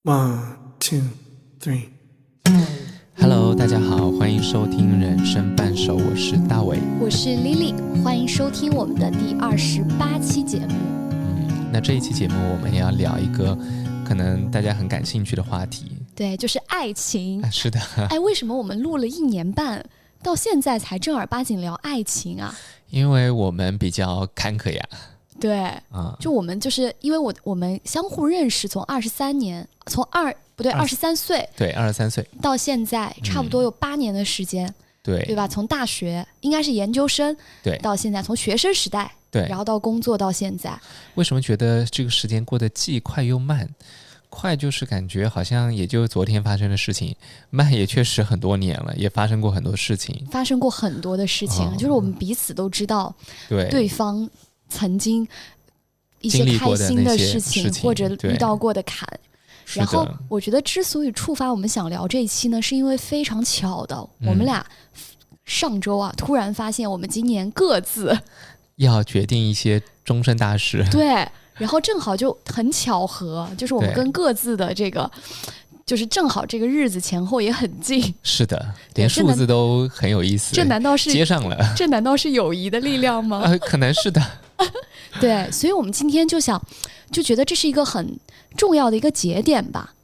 One, two, three. Hello， 大家好，欢迎收听人生半熟，我是大伟，我是 Lily， 欢迎收听我们的第28期节目。那这一期节目我们要聊一个可能大家很感兴趣的话题，对，就是爱情。是的。为什么我们录了1年半，到现在才正儿八经聊爱情啊？因为我们比较坎坷呀。对，就我们就是因为我们相互认识，从23岁，对，23岁到现在差不多有8年的时间，对吧？从大学应该是研究生，对，到现在，从学生时代，对，然后到工作到现在。为什么觉得这个时间过得既快又慢？快就是感觉好像也就昨天发生的事情，慢也确实很多年了，也发生过很多事情，就是我们彼此都知道对方曾经一些开心的事情或者遇到过的坎。然后我觉得之所以触发我们想聊这一期呢，是因为非常巧的，我们俩上周突然发现我们今年各自要决定一些终身大事。对，然后正好就很巧合，就是我们跟各自的这个就是正好这个日子前后也很近。是的，连数字都很有意思。这难道是接上了？这难道是友谊的力量吗？可能是的。对，所以我们今天就觉得这是一个很重要的一个节点吧。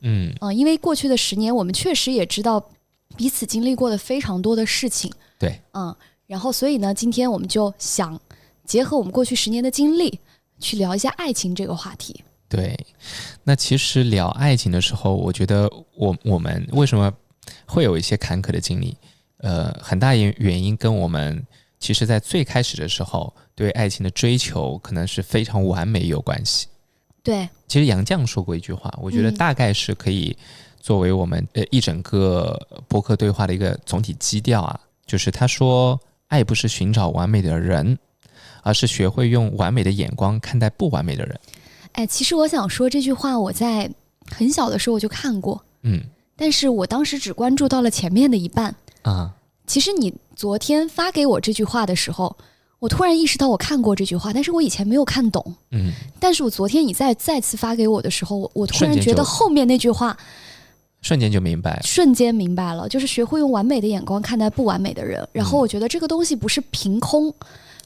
因为过去的10年，我们确实也知道彼此经历过的非常多的事情。对，然后所以呢，今天我们就想结合我们过去10年的经历，去聊一下爱情这个话题。对，那其实聊爱情的时候，我觉得我们为什么会有一些坎坷的经历，很大原因跟我们其实在最开始的时候对爱情的追求可能是非常完美有关系。对，其实杨绛说过一句话，我觉得大概是可以作为我们一整个播客对话的一个总体基调啊，就是他说爱不是寻找完美的人，而是学会用完美的眼光看待不完美的人。其实我想说这句话我在很小的时候我就看过，但是我当时只关注到了前面的一半其实你昨天发给我这句话的时候，我突然意识到我看过这句话，但是我以前没有看懂。但是我昨天你再次发给我的时候，我突然觉得后面那句话瞬间明白了，就是学会用完美的眼光看待不完美的人。然后我觉得这个东西不是凭空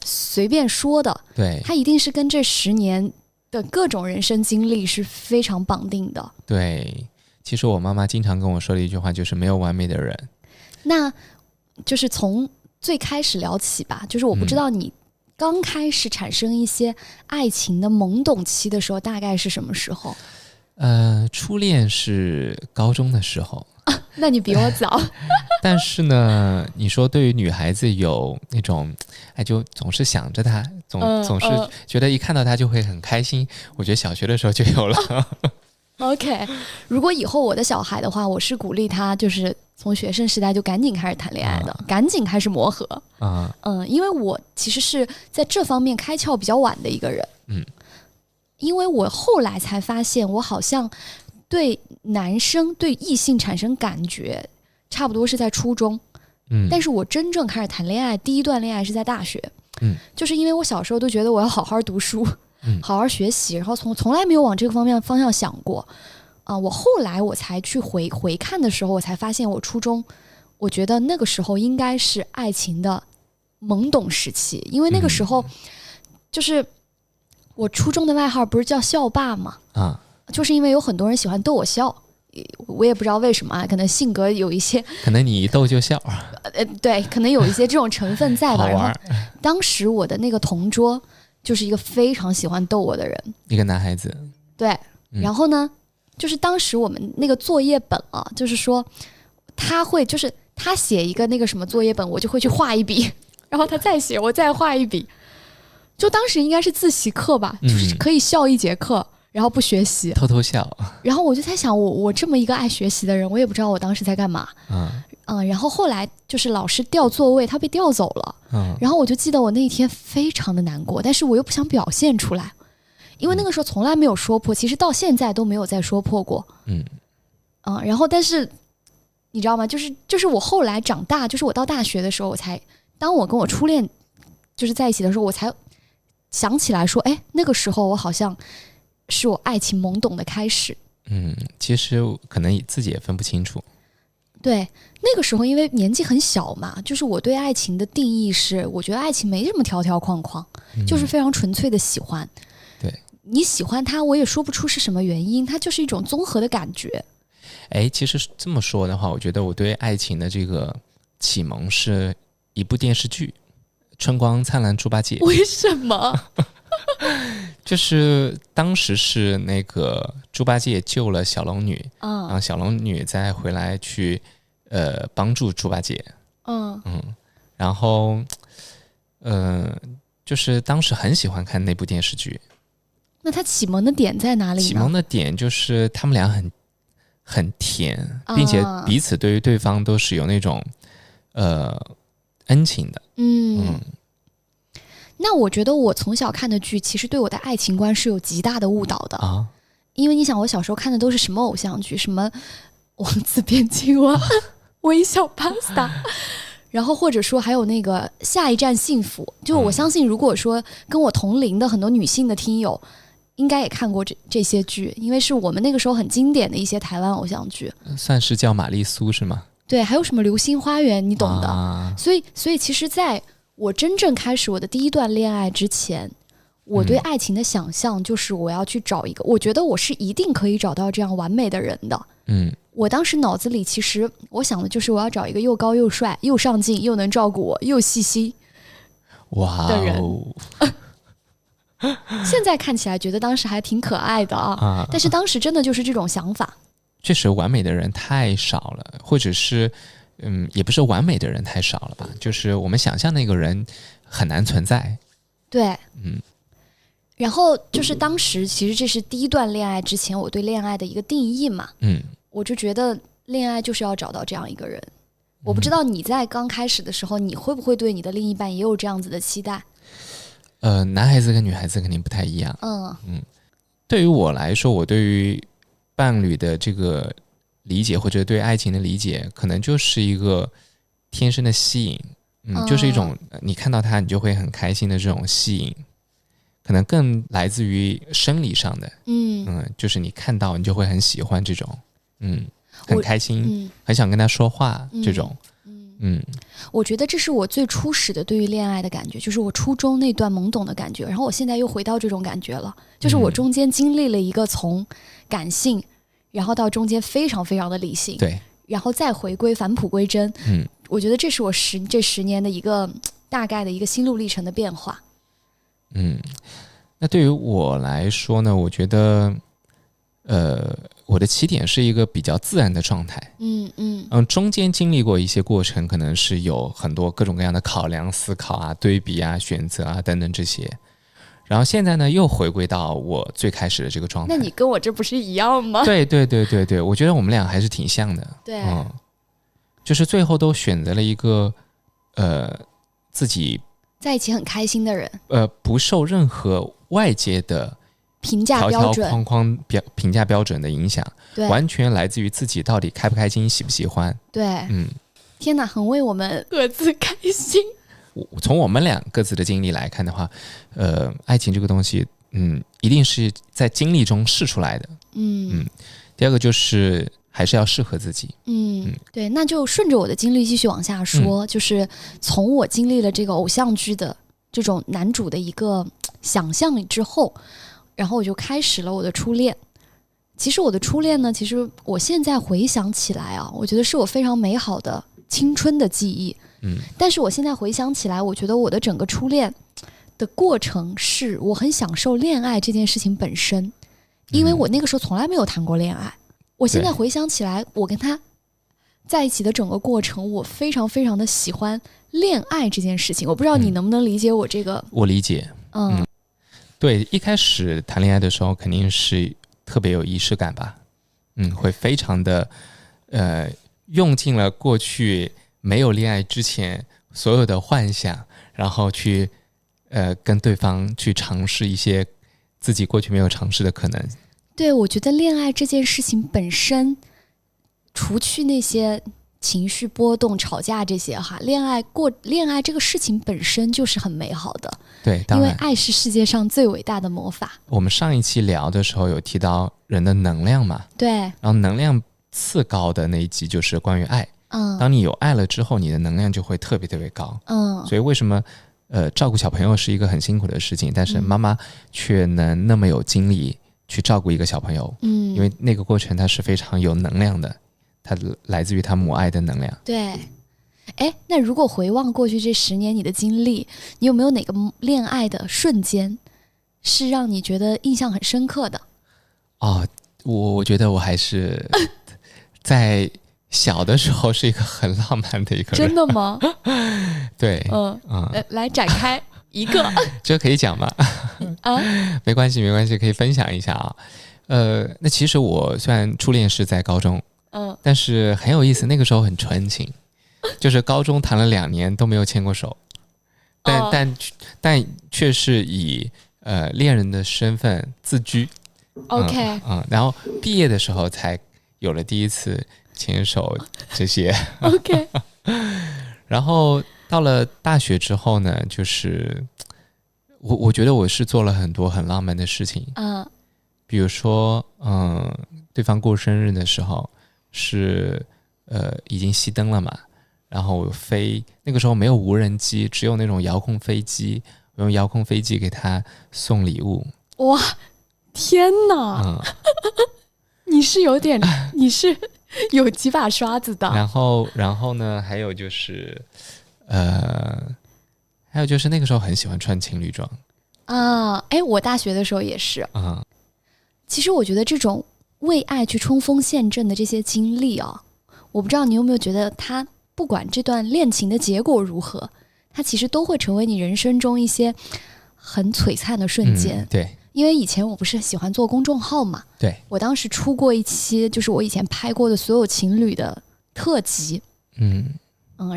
随便说的，对，它一定是跟这10年的各种人生经历是非常绑定的。对，其实我妈妈经常跟我说的一句话就是没有完美的人。那就是从最开始聊起吧，就是我不知道你刚开始产生一些爱情的懵懂期的时候大概是什么时候？初恋是高中的时候。那你比我早。但是呢，你说对于女孩子有那种就总是想着她，总是觉得一看到她就会很开心，我觉得小学的时候就有了。OK， 如果以后我的小孩的话，我是鼓励他就是从学生时代就赶紧开始谈恋爱的，赶紧开始磨合。因为我其实是在这方面开窍比较晚的一个人。因为我后来才发现，我好像对男生对异性产生感觉差不多是在初中。但是我真正开始谈恋爱，第一段恋爱是在大学。就是因为我小时候都觉得我要好好读书，好好学习，然后从来没有往这个方向想过。我后来我才去回看的时候，我才发现我初中，我觉得那个时候应该是爱情的懵懂时期。因为那个时候就是我初中的外号不是叫校霸吗？就是因为有很多人喜欢逗我笑，我也不知道为什么可能性格有一些，可能你一逗就笑。对，可能有一些这种成分在吧。然后当时我的那个同桌就是一个非常喜欢逗我的人，一个男孩子。对，然后呢，就是当时我们那个作业本就是说他会就是他写一个那个什么作业本，我就会去画一笔，然后他再写我再画一笔。就当时应该是自习课吧，就是可以笑1节课，然后不学习，偷偷笑。然后我就在想，我这么一个爱学习的人，我也不知道我当时在干嘛。然后后来就是老师调座位，他被调走了。然后我就记得我那一天非常的难过，但是我又不想表现出来，因为那个时候从来没有说破，其实到现在都没有再说破过。然后但是你知道吗？就是我后来长大，就是我到大学的时候，当我跟我初恋就是在一起的时候，我才想起来说，哎，那个时候我好像是我爱情懵懂的开始。其实可能自己也分不清楚。对，那个时候因为年纪很小嘛，就是我对爱情的定义是，我觉得爱情没什么条条框框，就是非常纯粹的喜欢。对，你喜欢他，我也说不出是什么原因，它就是一种综合的感觉。其实这么说的话，我觉得我对爱情的这个启蒙是一部电视剧《春光灿烂猪八戒》。为什么？就是当时是那个猪八戒救了小龙女，然后小龙女再回来去帮助猪八戒，然后就是当时很喜欢看那部电视剧。那它启蒙的点在哪里呢？启蒙的点就是他们俩很甜，并且彼此对于对方都是有那种恩情的。那我觉得我从小看的剧，其实对我的爱情观是有极大的误导的啊。因为你想，我小时候看的都是什么偶像剧，什么王子变青蛙、微笑 Pasta， 然后或者说还有那个下一站幸福。就我相信，如果说跟我同龄的很多女性的听友，应该也看过这些剧，因为是我们那个时候很经典的一些台湾偶像剧。算是叫玛丽苏是吗？对，还有什么流星花园，你懂的。所以其实在我真正开始我的第一段恋爱之前，我对爱情的想象就是我要去找一个，我觉得我是一定可以找到这样完美的人的。我当时脑子里其实我想的就是我要找一个又高又帅又上进又能照顾我又细心的人。现在看起来觉得当时还挺可爱的啊，但是当时真的就是这种想法。确实完美的人太少了，或者是也不是完美的人太少了吧，就是我们想象那个人很难存在。对，然后就是当时其实这是第一段恋爱之前我对恋爱的一个定义嘛。我就觉得恋爱就是要找到这样一个人。我不知道你在刚开始的时候，你会不会对你的另一半也有这样子的期待？男孩子跟女孩子肯定不太一样。对于我来说，我对于伴侣的这个理解或者对爱情的理解，可能就是一个天生的吸引，就是一种你看到他你就会很开心的这种吸引，可能更来自于生理上的，就是你看到你就会很喜欢这种，很开心，很想跟他说话这种。我觉得这是我最初始的对于恋爱的感觉，就是我初中那段懵懂的感觉，然后我现在又回到这种感觉了，就是我中间经历了一个从感性然后到中间非常非常的理性，对，然后再回归返璞归真。我觉得这是我这10年的一个大概的一个心路历程的变化。那对于我来说呢，我觉得我的起点是一个比较自然的状态。中间经历过一些过程，可能是有很多各种各样的考量、思考啊、对比啊、选择啊等等这些。然后现在呢，又回归到我最开始的这个状态。那你跟我这不是一样吗？对，我觉得我们俩还是挺像的。对，就是最后都选择了一个自己在一起很开心的人，不受任何外界的评价标准、条条框框评价标准的影响，对，完全来自于自己到底开不开心、喜不喜欢。对，天哪，很为我们各自开心。从我们俩各自的经历来看的话，爱情这个东西，一定是在经历中试出来的。第二个就是还是要适合自己。对，那就顺着我的经历继续往下说，就是从我经历了这个偶像剧的这种男主的一个想象之后，然后我就开始了我的初恋。其实我的初恋呢，其实我现在回想起来啊，我觉得是我非常美好的青春的记忆。但是我现在回想起来，我觉得我的整个初恋的过程是我很享受恋爱这件事情本身，因为我那个时候从来没有谈过恋爱。我现在回想起来，我跟他在一起的整个过程，我非常非常的喜欢恋爱这件事情。我不知道你能不能理解我这个？我理解。对，一开始谈恋爱的时候肯定是特别有仪式感吧。会非常的用尽了过去没有恋爱之前所有的幻想，然后去跟对方去尝试一些自己过去没有尝试的可能。对，我觉得恋爱这件事情本身，除去那些情绪波动、吵架这些哈，恋爱这个事情本身就是很美好的。对，当然，因为爱是世界上最伟大的魔法。我们上一期聊的时候有提到人的能量嘛，对，然后能量次高的那一集就是关于爱。当你有爱了之后，你的能量就会特别特别高。所以为什么照顾小朋友是一个很辛苦的事情，但是妈妈却能那么有精力去照顾一个小朋友，因为那个过程它是非常有能量的，它来自于他母爱的能量。对，那如果回望过去这10年你的经历，你有没有哪个恋爱的瞬间是让你觉得印象很深刻的？我觉得我还是在小的时候是一个很浪漫的一个人。真的吗？对，来展开一个。这可以讲吗？没关系，可以分享一下啊。那其实我虽然初恋是在高中，但是很有意思，那个时候很纯情，就是高中谈了2年都没有牵过手，但却是以恋人的身份自居。OK，然后毕业的时候才有了第一次牵手这些。OK， 然后到了大学之后呢，就是我觉得我是做了很多很浪漫的事情。比如说对方过生日的时候是已经熄灯了嘛，然后我飞，那个时候没有无人机，只有那种遥控飞机，我用遥控飞机给他送礼物。哇，天哪！你是有几把刷子的。然后呢，还有就是那个时候很喜欢穿情侣装我大学的时候也是。其实我觉得这种为爱去冲锋陷阵的这些经历我不知道你有没有觉得它不管这段恋情的结果如何，它其实都会成为你人生中一些很璀璨的瞬间。对，因为以前我不是喜欢做公众号嘛，对，我当时出过一期就是我以前拍过的所有情侣的特辑。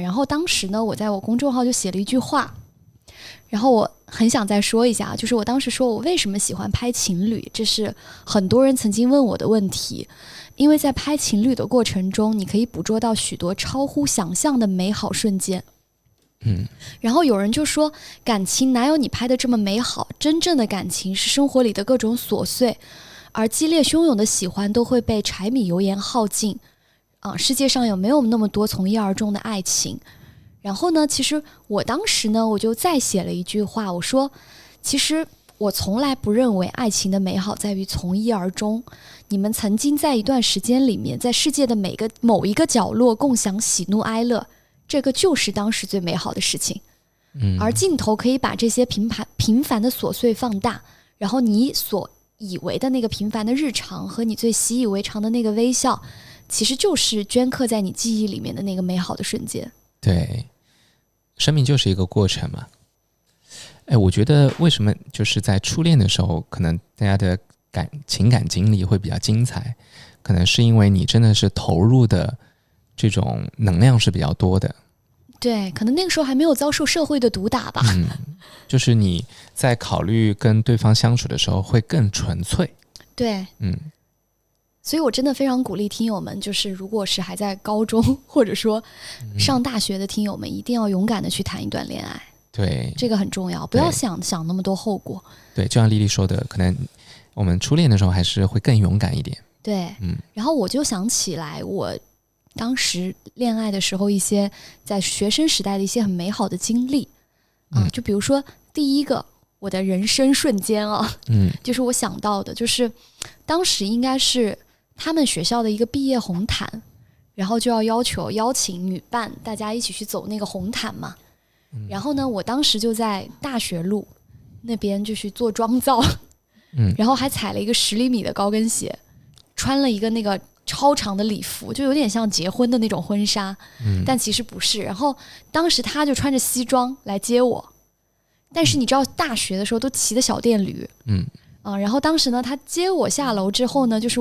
然后当时呢，我在我公众号就写了一句话，然后我很想再说一下，就是我当时说我为什么喜欢拍情侣，这是很多人曾经问我的问题。因为在拍情侣的过程中，你可以捕捉到许多超乎想象的美好瞬间。然后有人就说，感情哪有你拍的这么美好，真正的感情是生活里的各种琐碎，而激烈汹涌的喜欢都会被柴米油盐耗尽。世界上有没有那么多从一而终的爱情？然后呢，其实我当时呢，我就再写了一句话，我说其实我从来不认为爱情的美好在于从一而终，你们曾经在一段时间里面，在世界的某一个角落共享喜怒哀乐，这个就是当时最美好的事情。而镜头可以把这些平凡的琐碎放大，然后你所以为的那个平凡的日常和你最习以为常的那个微笑，其实就是镌刻在你记忆里面的那个美好的瞬间。对，生命就是一个过程嘛。我觉得为什么就是在初恋的时候，可能大家的情感经历会比较精彩，可能是因为你真的是投入的这种能量是比较多的。对，可能那个时候还没有遭受社会的毒打吧。就是你在考虑跟对方相处的时候会更纯粹。对，所以我真的非常鼓励听友们，就是如果是还在高中或者说上大学的听友们，一定要勇敢的去谈一段恋爱。对，这个很重要，不要想那么多后果。对，就像丽丽说的，可能我们初恋的时候还是会更勇敢一点。对，然后我就想起来我当时恋爱的时候一些在学生时代的一些很美好的经历就比如说第一个我的人生瞬间就是我想到的，就是当时应该是他们学校的一个毕业红毯，然后就邀请女伴大家一起去走那个红毯嘛。然后呢，我当时就在大学路那边就去做妆造，然后还踩了一个10厘米的高跟鞋，穿了一个那个超长的礼服，就有点像结婚的那种婚纱，但其实不是。然后当时他就穿着西装来接我，但是你知道大学的时候都骑的小电驴，然后当时呢，他接我下楼之后呢，就是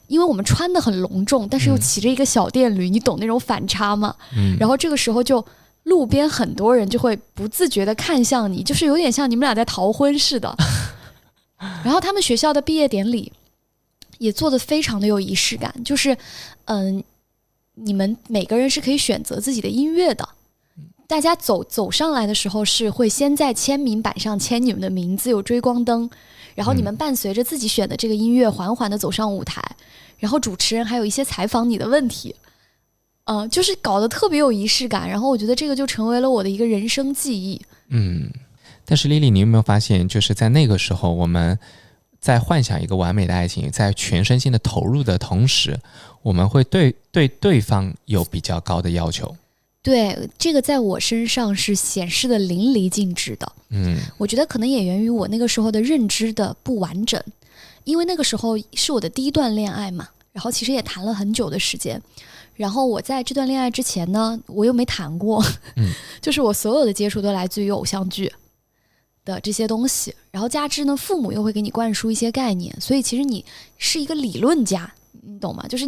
因为我们穿的很隆重，但是又骑着一个小电驴，你懂那种反差吗？然后这个时候就路边很多人就会不自觉的看向你，就是有点像你们俩在逃婚似的。然后他们学校的毕业典礼也做得非常的有仪式感，就是你们每个人是可以选择自己的音乐的。大家走上来的时候是会先在签名板上签你们的名字，有追光灯，然后你们伴随着自己选的这个音乐缓缓的走上舞台，然后主持人还有一些采访你的问题，就是搞得特别有仪式感，然后我觉得这个就成为了我的一个人生记忆。但是 Lily 你有没有发现，就是在那个时候我们在幻想一个完美的爱情，在全身心的投入的同时，我们会对对方有比较高的要求。对，这个在我身上是显示的淋漓尽致的。我觉得可能也源于我那个时候的认知的不完整，因为那个时候是我的第一段恋爱嘛，然后其实也谈了很久的时间，然后我在这段恋爱之前呢，我又没谈过，就是我所有的接触都来自于偶像剧的这些东西，然后加之呢，父母又会给你灌输一些概念，所以其实你是一个理论家，你懂吗？就是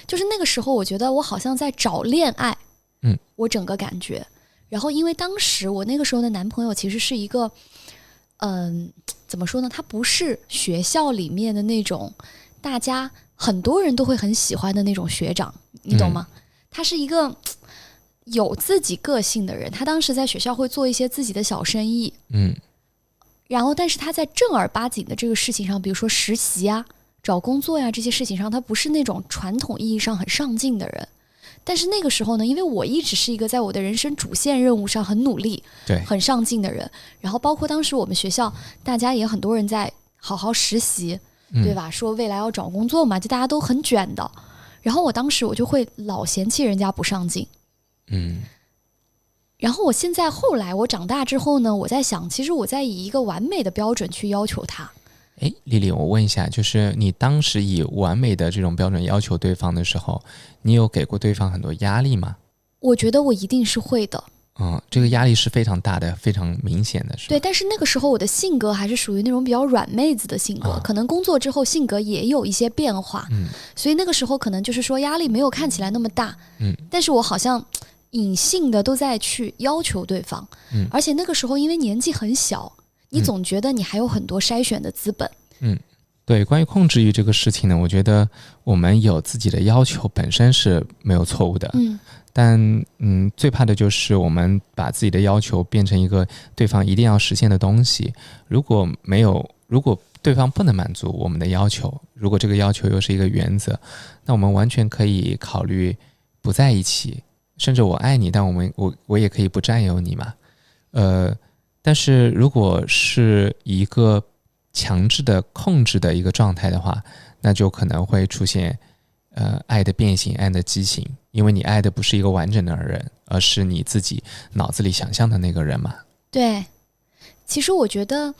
就是那个时候，我觉得我好像在找恋爱。我整个感觉，然后因为当时我那个时候的男朋友其实是一个，怎么说呢？他不是学校里面的那种大家很多人都会很喜欢的那种学长，你懂吗？他是一个有自己个性的人，他当时在学校会做一些自己的小生意，然后但是他在正儿八经的这个事情上，比如说实习啊、找工作呀这些事情上，他不是那种传统意义上很上进的人。但是那个时候呢，因为我一直是一个在我的人生主线任务上很努力、很上进的人，然后包括当时我们学校大家也很多人在好好实习，对吧？说未来要找工作嘛，就大家都很卷的。然后我当时我就会老嫌弃人家不上进，然后我现在后来我长大之后呢，我在想，其实我在以一个完美的标准去要求他。丽丽，我问一下，就是你当时以完美的这种标准要求对方的时候，你有给过对方很多压力吗？我觉得我一定是会的。这个压力是非常大的，非常明显的，是吧？对，但是那个时候我的性格还是属于那种比较软妹子的性格，可能工作之后性格也有一些变化，所以那个时候可能就是说压力没有看起来那么大，但是我好像隐性的都在去要求对方，而且那个时候因为年纪很小，你总觉得你还有很多筛选的资本。对，关于控制欲这个事情呢，我觉得我们有自己的要求本身是没有错误的，但最怕的就是我们把自己的要求变成一个对方一定要实现的东西。如果对方不能满足我们的要求，如果这个要求又是一个原则，那我们完全可以考虑不在一起，甚至我爱你，但我也可以不占有你嘛。但是如果是一个强制的控制的一个状态的话，那就可能会出现爱的变形、爱的畸形，因为你爱的不是一个完整的人，而是你自己脑子里想象的那个人嘛。对，其实我觉得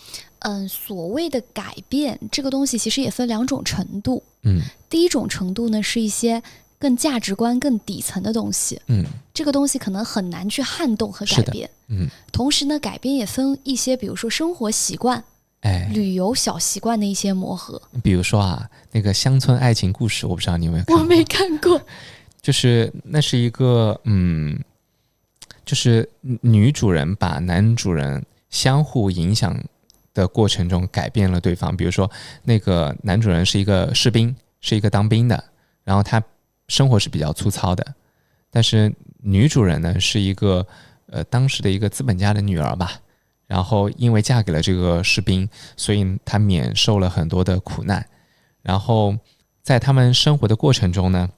所谓的改变这个东西其实也分两种程度。第一种程度呢是一些更价值观更底层的东西，这个东西可能很难去撼动和改变。同时呢，改变也分一些，比如说生活习惯、旅游小习惯的一些磨合。比如说那个乡村爱情故事，我不知道你有没有看过。我没看过。就是那是一个就是女主人把男主人相互影响的过程中改变了对方。比如说那个男主人是一个士兵，是一个当兵的，然后他生活是比较粗糙的，但是女主人呢是一个当时的一个资本家的女儿吧，然后因为嫁给了这个士兵，所以她免受了很多的苦难。然后在他们生活的过程中呢，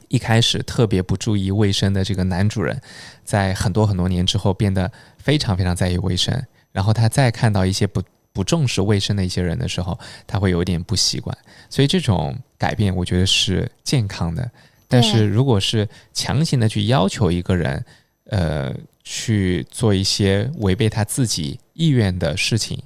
一开始特别不注意卫生的这个男主人，在很多年之后变得非常非常在意卫生，然后他再看到一些不重视卫生的一些人的时候，他会有点不习惯。所以这种改变我觉得是健康的。但是如果是强行的去要求一个人去做一些违背他自己意愿的事情，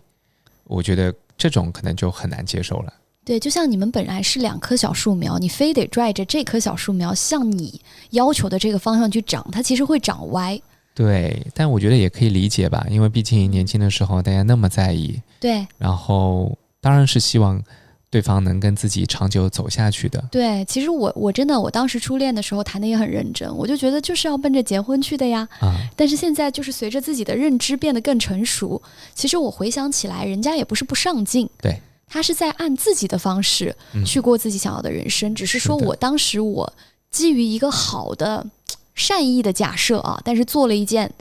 我觉得这种可能就很难接受了。对，就像你们本来是2棵小树苗，你非得拽着这棵小树苗向你要求的这个方向去长，它其实会长歪。对，但我觉得也可以理解吧，因为毕竟年轻的时候大家那么在意，对，然后当然是希望对方能跟自己长久走下去的。对，其实我真的，我当时初恋的时候谈的也很认真，我就觉得就是要奔着结婚去的呀。但是现在就是随着自己的认知变得更成熟，其实我回想起来，人家也不是不上进，对，他是在按自己的方式去过自己想要的人生，只是说我当时我基于一个好的善意的假设啊，但是做了一件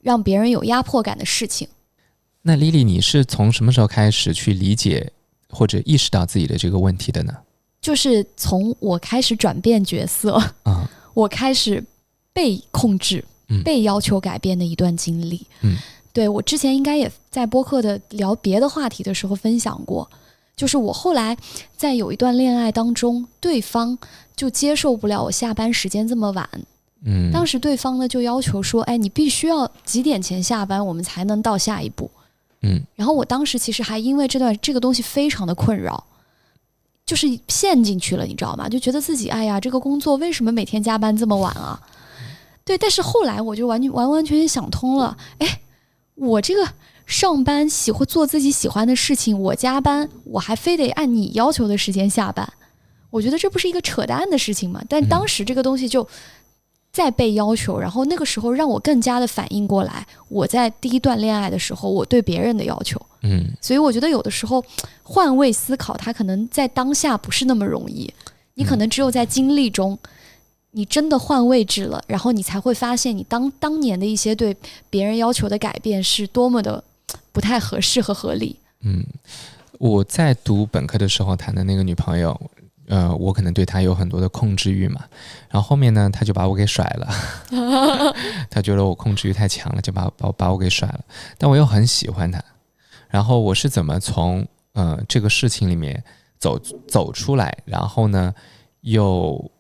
让别人有压迫感的事情。那 Lily 你是从什么时候开始去理解或者意识到自己的这个问题的呢？就是从我开始转变角色，我开始被控制、被要求改变的一段经历。对，我之前应该也在播客的聊别的话题的时候分享过，就是我后来在有一段恋爱当中，对方就接受不了我下班时间这么晚。当时对方呢就要求说，哎，你必须要几点前下班，我们才能到下一步。然后我当时其实还因为这个东西非常的困扰，就是陷进去了，你知道吗？就觉得自己哎呀，这个工作为什么每天加班这么晚啊？对，但是后来我就完全想通了，哎，我这个上班做自己喜欢的事情，我加班，我还非得按你要求的时间下班，我觉得这不是一个扯淡的事情吗？但当时这个东西就在被要求，然后那个时候让我更加的反应过来，我在第一段恋爱的时候，我对别人的要求。所以我觉得有的时候换位思考，它可能在当下不是那么容易，你可能只有在经历中，你真的换位置了，然后你才会发现你当年的一些对别人要求的改变是多么的不太合适和合理。我在读本科的时候谈的那个女朋友，我可能对她有很多的控制欲嘛，然后后面呢，她就把我给甩了，她觉得我控制欲太强了，就把我给甩了。但我又很喜欢她，然后我是怎么从这个事情里面走出来，然后呢，又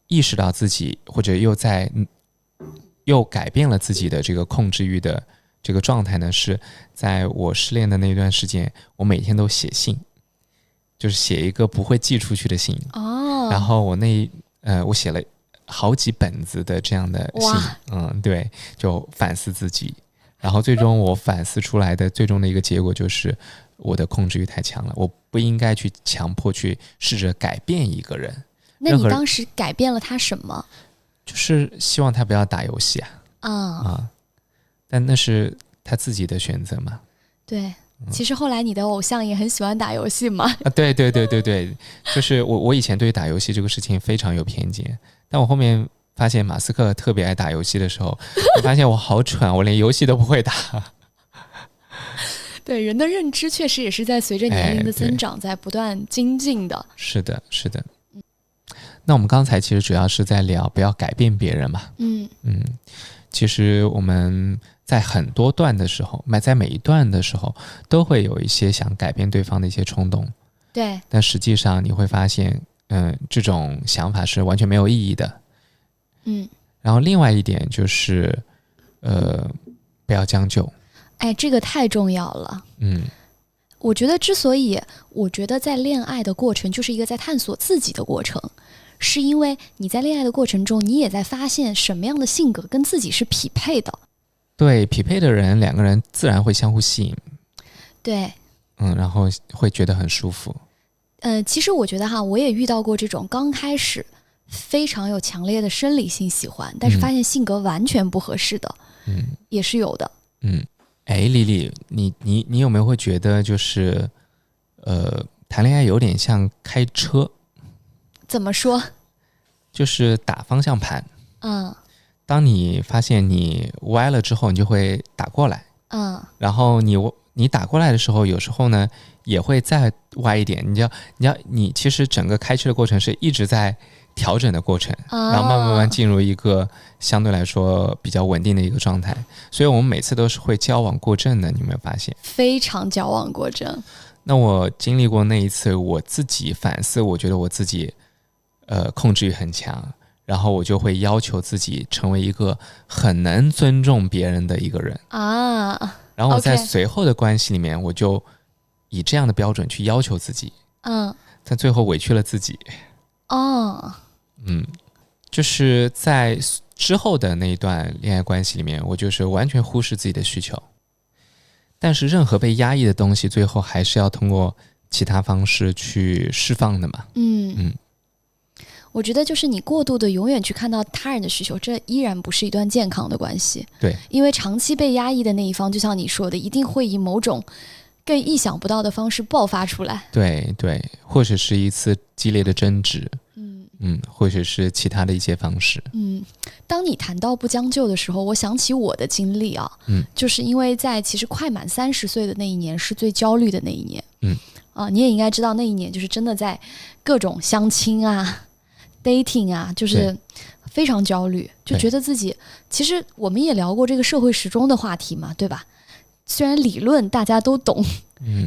意识到自己，或者又改变了自己的这个控制欲的这个状态呢？是在我失恋的那段时间，我每天都写信，就是写一个不会寄出去的信。然后我写了好几本子的这样的信，对，就反思自己。然后最终我反思出来的最终的一个结果就是我的控制欲太强了，我不应该去强迫去试着改变一个人。那你当时改变了他什么？就是希望他不要打游戏但那是他自己的选择嘛。对，其实后来你的偶像也很喜欢打游戏嘛。对，就是我以前对于打游戏这个事情非常有偏见，但我后面发现马斯克特别爱打游戏的时候，我发现我好蠢，我连游戏都不会打。对，人的认知确实也是在随着年龄的增长在不断精进的。是的。那我们刚才其实主要是在聊不要改变别人嘛。其实我们在很多段的时候，在每一段的时候，都会有一些想改变对方的一些冲动。对。但实际上你会发现，这种想法是完全没有意义的。然后另外一点就是，不要将就。哎，这个太重要了。我觉得之所以我觉得在恋爱的过程就是一个在探索自己的过程，是因为你在恋爱的过程中，你也在发现什么样的性格跟自己是匹配的。对，匹配的人，两个人自然会相互吸引。对。然后会觉得很舒服。其实我觉得我也遇到过这种刚开始非常有强烈的生理性喜欢，但是发现性格完全不合适的，也是有的。哎，丽丽，你有没有会觉得就是谈恋爱有点像开车？怎么说？就是打方向盘。当你发现你歪了之后，你就会打过来。然后你打过来的时候，有时候呢也会再歪一点。你其实整个开车的过程是一直在调整的过程，然后慢慢进入一个相对来说比较稳定的一个状态。所以我们每次都是会矫枉过正的，你有没有发现？非常矫枉过正。那我经历过那一次，我自己反思，我觉得我自己控制欲很强，然后我就会要求自己成为一个很能尊重别人的一个人然后我在随后的关系里面，我就以这样的标准去要求自己，但最后委屈了自己。就是在之后的那一段恋爱关系里面，我就是完全忽视自己的需求。但是任何被压抑的东西，最后还是要通过其他方式去释放的嘛。我觉得就是你过度的永远去看到他人的需求，这依然不是一段健康的关系。对，因为长期被压抑的那一方，就像你说的，一定会以某种更意想不到的方式爆发出来。对，或者是一次激烈的争执。或者是其他的一些方式。当你谈到不将就的时候，我想起我的经历啊，就是因为在其实快满30岁的那一年是最焦虑的那一年。你也应该知道那一年就是真的在各种相亲啊 dating 啊，就是非常焦虑，就觉得自己其实我们也聊过这个社会时钟的话题嘛，对吧？虽然理论大家都懂，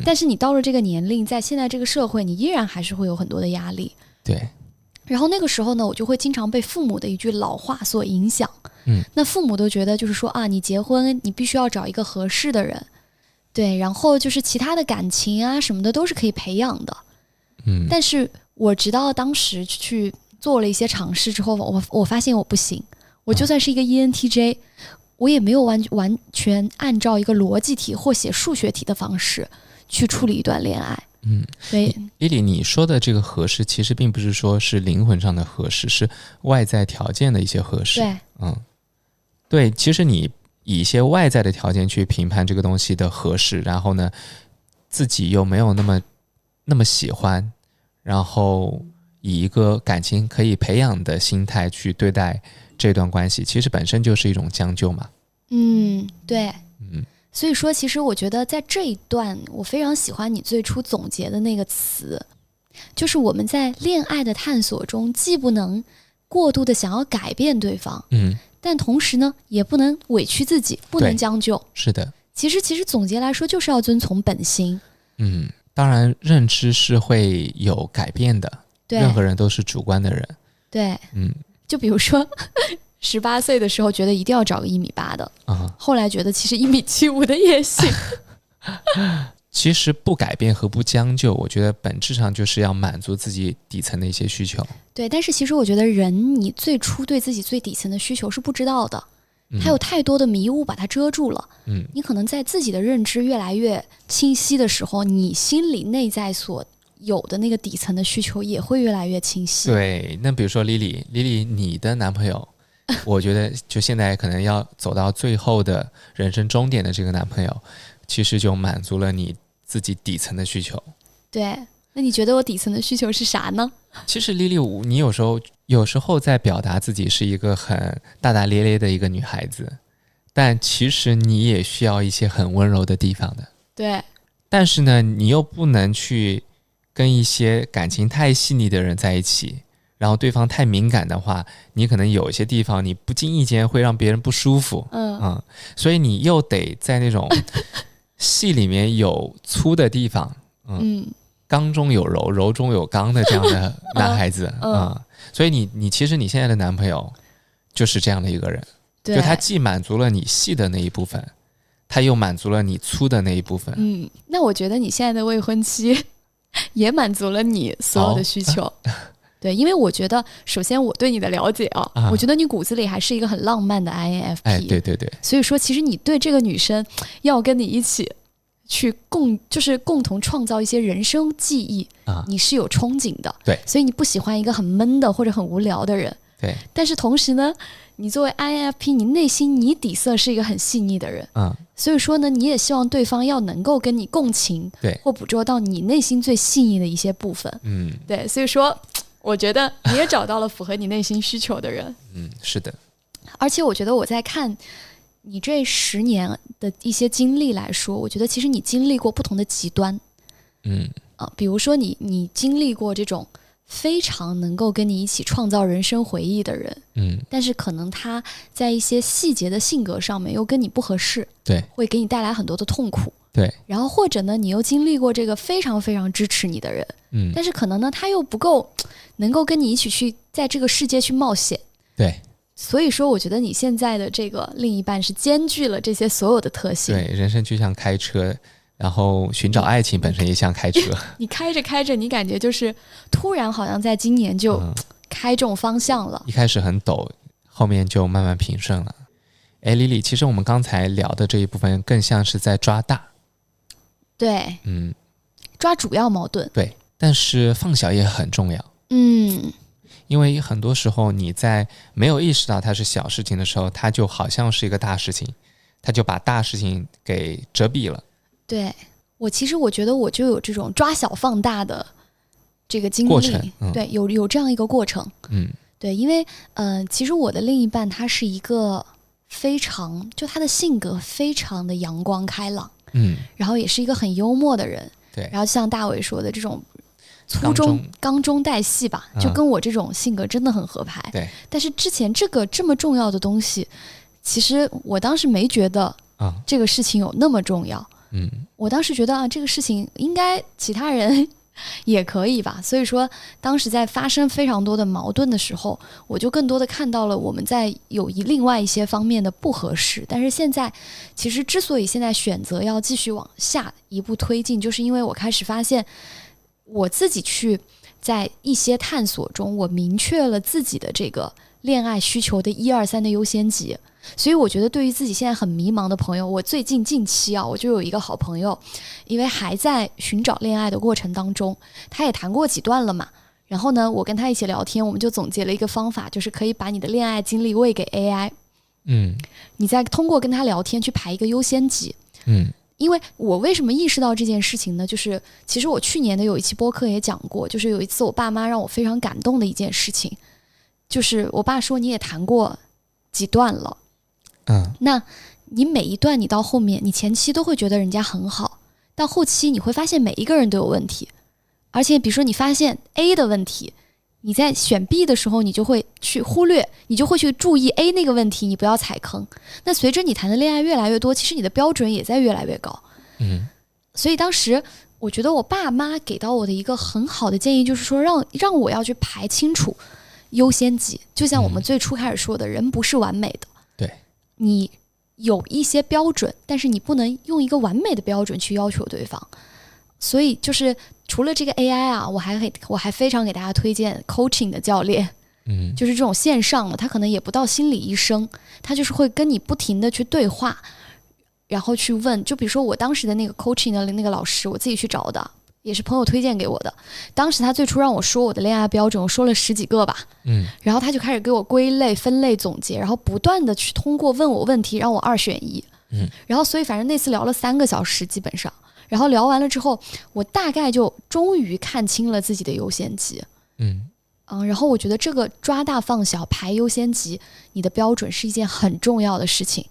但是你到了这个年龄，在现在这个社会，你依然还是会有很多的压力。对。然后那个时候呢，我就会经常被父母的一句老话所影响。那父母都觉得就是说啊，你结婚你必须要找一个合适的人，对，然后就是其他的感情啊什么的都是可以培养的。但是我直到当时去做了一些尝试之后，我发现我不行。我就算是一个 ENTJ，我也没有完全按照一个逻辑题或写数学题的方式去处理一段恋爱。对，Lily，你说的这个合适，其实并不是说是灵魂上的合适，是外在条件的一些合适。对，对，其实你以一些外在的条件去评判这个东西的合适，然后呢，自己又没有那么喜欢，然后以一个感情可以培养的心态去对待这段关系，其实本身就是一种将就嘛。对。所以说其实我觉得在这一段我非常喜欢你最初总结的那个词，就是我们在恋爱的探索中既不能过度的想要改变对方，但同时呢也不能委屈自己，不能将就。是的，其实总结来说就是要遵从本心。当然认知是会有改变的，任何人都是主观的人。对，就比如说18岁的时候觉得一定要找个1.8米的，后来觉得其实1.75米的也行。其实不改变和不将就，我觉得本质上就是要满足自己底层的一些需求。对，但是其实我觉得人你最初对自己最底层的需求是不知道的，还有太多的迷雾把它遮住了。你可能在自己的认知越来越清晰的时候，你心里内在所有的那个底层的需求也会越来越清晰。对，那比如说 Lily， 你的男朋友我觉得就现在可能要走到最后的人生终点的这个男朋友，其实就满足了你自己底层的需求。对，那你觉得我底层的需求是啥呢？其实Lily，你有时候在表达自己是一个很大大咧咧的一个女孩子，但其实你也需要一些很温柔的地方的。对，但是呢，你又不能去跟一些感情太细腻的人在一起，然后对方太敏感的话，你可能有一些地方你不经意间会让别人不舒服。所以你又得在那种戏里面有粗的地方，刚中有柔，柔中有刚的这样的男孩子。所以你其实你现在的男朋友就是这样的一个人，就他既满足了你细的那一部分，他又满足了你粗的那一部分。那我觉得你现在的未婚妻也满足了你所有的需求。对，因为我觉得首先我对你的了解我觉得你骨子里还是一个很浪漫的 INFP。对对对。所以说其实你对这个女生要跟你一起去共同创造一些人生记忆，你是有憧憬的。对，所以你不喜欢一个很闷的或者很无聊的人。对，但是同时呢，你作为 INFP， 你内心你底色是一个很细腻的人。所以说呢，你也希望对方要能够跟你共情，对，或捕捉到你内心最细腻的一些部分。对，所以说我觉得你也找到了符合你内心需求的人。是的。而且我觉得我在看你这10年的一些经历来说，我觉得其实你经历过不同的极端。比如说你经历过这种非常能够跟你一起创造人生回忆的人，但是可能他在一些细节的性格上面又跟你不合适，对，会给你带来很多的痛苦。对，然后或者呢，你又经历过这个非常非常支持你的人，但是可能呢，他又不够能够跟你一起去在这个世界去冒险。对，所以说我觉得你现在的这个另一半是兼具了这些所有的特性。对，人生就像开车，然后寻找爱情本身也像开车。你开着开着，你感觉就是突然好像在今年就开中方向了。一开始很陡，后面就慢慢平顺了。Lily， 其实我们刚才聊的这一部分更像是在抓大。对，抓主要矛盾。对，但是放小也很重要。因为很多时候你在没有意识到它是小事情的时候，它就好像是一个大事情，它就把大事情给遮蔽了。对，我觉得我就有这种抓小放大的这个经历，对，有这样一个过程，对，因为其实我的另一半他是一个非常，就他的性格非常的阳光开朗，然后也是一个很幽默的人，对，然后像大伟说的这种刚中带细吧，就跟我这种性格真的很合拍，对。但是之前这么重要的东西，其实我当时没觉得这个事情有那么重要，我当时觉得这个事情应该其他人也可以吧，所以说当时在发生非常多的矛盾的时候，我就更多的看到了我们在有另外一些方面的不合适。但是现在其实之所以现在选择要继续往下一步推进，就是因为我开始发现我自己去在一些探索中，我明确了自己的这个恋爱需求的1、2、3的优先级。所以我觉得对于自己现在很迷茫的朋友，我近期我就有一个好朋友，因为还在寻找恋爱的过程当中，他也谈过几段了嘛，然后呢我跟他一起聊天，我们就总结了一个方法，就是可以把你的恋爱经历喂给 AI，你再通过跟他聊天去排一个优先级，因为我为什么意识到这件事情呢，就是其实我去年的有一期播客也讲过，就是有一次我爸妈让我非常感动的一件事情，就是我爸说你也谈过几段了，那你每一段你到后面，你前期都会觉得人家很好，到后期你会发现每一个人都有问题，而且比如说你发现 A 的问题，你在选 B 的时候你就会去忽略，你就会去注意 A 那个问题，你不要踩坑。那随着你谈的恋爱越来越多，其实你的标准也在越来越高。所以当时我觉得我爸妈给到我的一个很好的建议，就是说让我要去排清楚优先级。就像我们最初开始说的，人不是完美的，对，你有一些标准，但是你不能用一个完美的标准去要求对方。所以就是除了这个 AI 我还非常给大家推荐 coaching 的教练，就是这种线上的，他可能也不到心理医生，他就是会跟你不停的去对话，然后去问，就比如说我当时的那个 coaching 的那个老师，我自己去找的，也是朋友推荐给我的。当时他最初让我说我的恋爱标准，我说了10几个吧，然后他就开始给我归类、分类、总结，然后不断的去通过问我问题让我2选1，然后所以反正那次聊了3个小时基本上，然后聊完了之后，我大概就终于看清了自己的优先级，然后我觉得这个抓大放小、排优先级，你的标准是一件很重要的事情。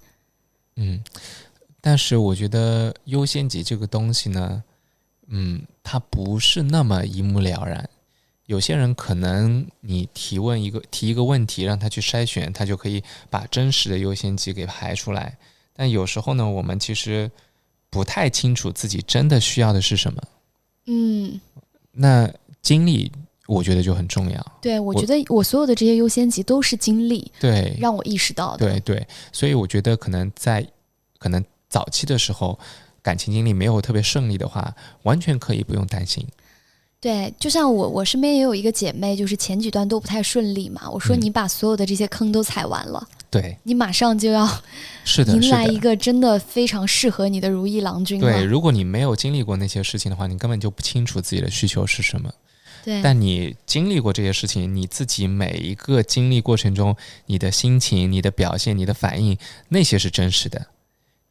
但是我觉得优先级这个东西呢，它不是那么一目了然。有些人可能你提一个问题，让他去筛选，他就可以把真实的优先级给排出来。但有时候呢，我们其实不太清楚自己真的需要的是什么。那经历我觉得就很重要。对，我觉得我所有的这些优先级都是经历，对，让我意识到的。对，所以我觉得可能早期的时候感情经历没有特别顺利的话，完全可以不用担心。对，就像我身边也有一个姐妹，就是前几段都不太顺利嘛，我说你把所有的这些坑都踩完了，对，你马上就要迎来一个真的非常适合你的如意郎君了。对，如果你没有经历过那些事情的话，你根本就不清楚自己的需求是什么。对，但你经历过这些事情，你自己每一个经历过程中，你的心情、你的表现、你的反应，那些是真实的。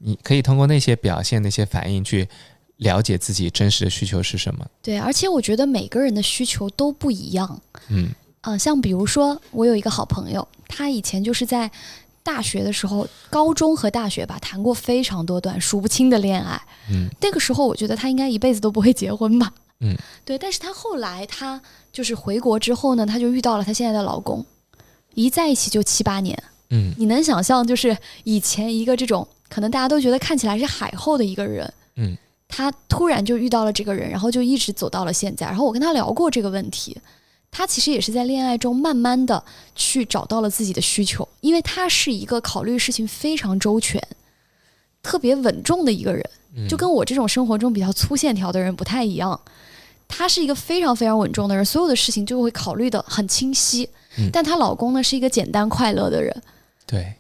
你可以通过那些表现、那些反应去了解自己真实的需求是什么。对，而且我觉得每个人的需求都不一样。像比如说我有一个好朋友，他以前就是在大学的时候，高中和大学吧，谈过非常多段数不清的恋爱。那个时候我觉得他应该一辈子都不会结婚吧。对，但是他后来他就是回国之后呢，他就遇到了他现在的老公，一在一起就7、8年。你能想象就是以前一个这种可能大家都觉得看起来是海后的一个人，他突然就遇到了这个人，然后就一直走到了现在。然后我跟他聊过这个问题，他其实也是在恋爱中慢慢的去找到了自己的需求，因为他是一个考虑事情非常周全、特别稳重的一个人，就跟我这种生活中比较粗线条的人不太一样。她是一个非常非常稳重的人，所有的事情就会考虑的很清晰。但她老公呢是一个简单快乐的人。对，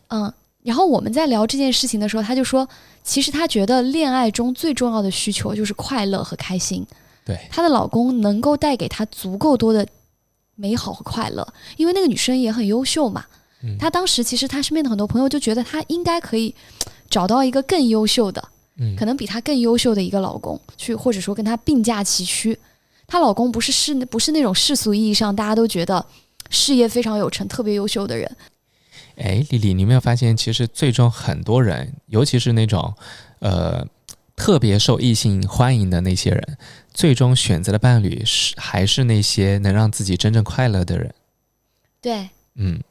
然后我们在聊这件事情的时候，她就说，其实她觉得恋爱中最重要的需求就是快乐和开心。对，她的老公能够带给她足够多的美好和快乐，因为那个女生也很优秀嘛。她当时其实她身边的很多朋友就觉得她应该可以找到一个更优秀的，可能比她更优秀的一个老公去，或者说跟她并驾齐驱。她老公不是那种世俗意义上大家都觉得事业非常有成、特别优秀的人。哎，丽丽，你有没有发现，其实最终很多人，尤其是那种特别受异性欢迎的那些人，最终选择的伴侣还是那些能让自己真正快乐的人。对，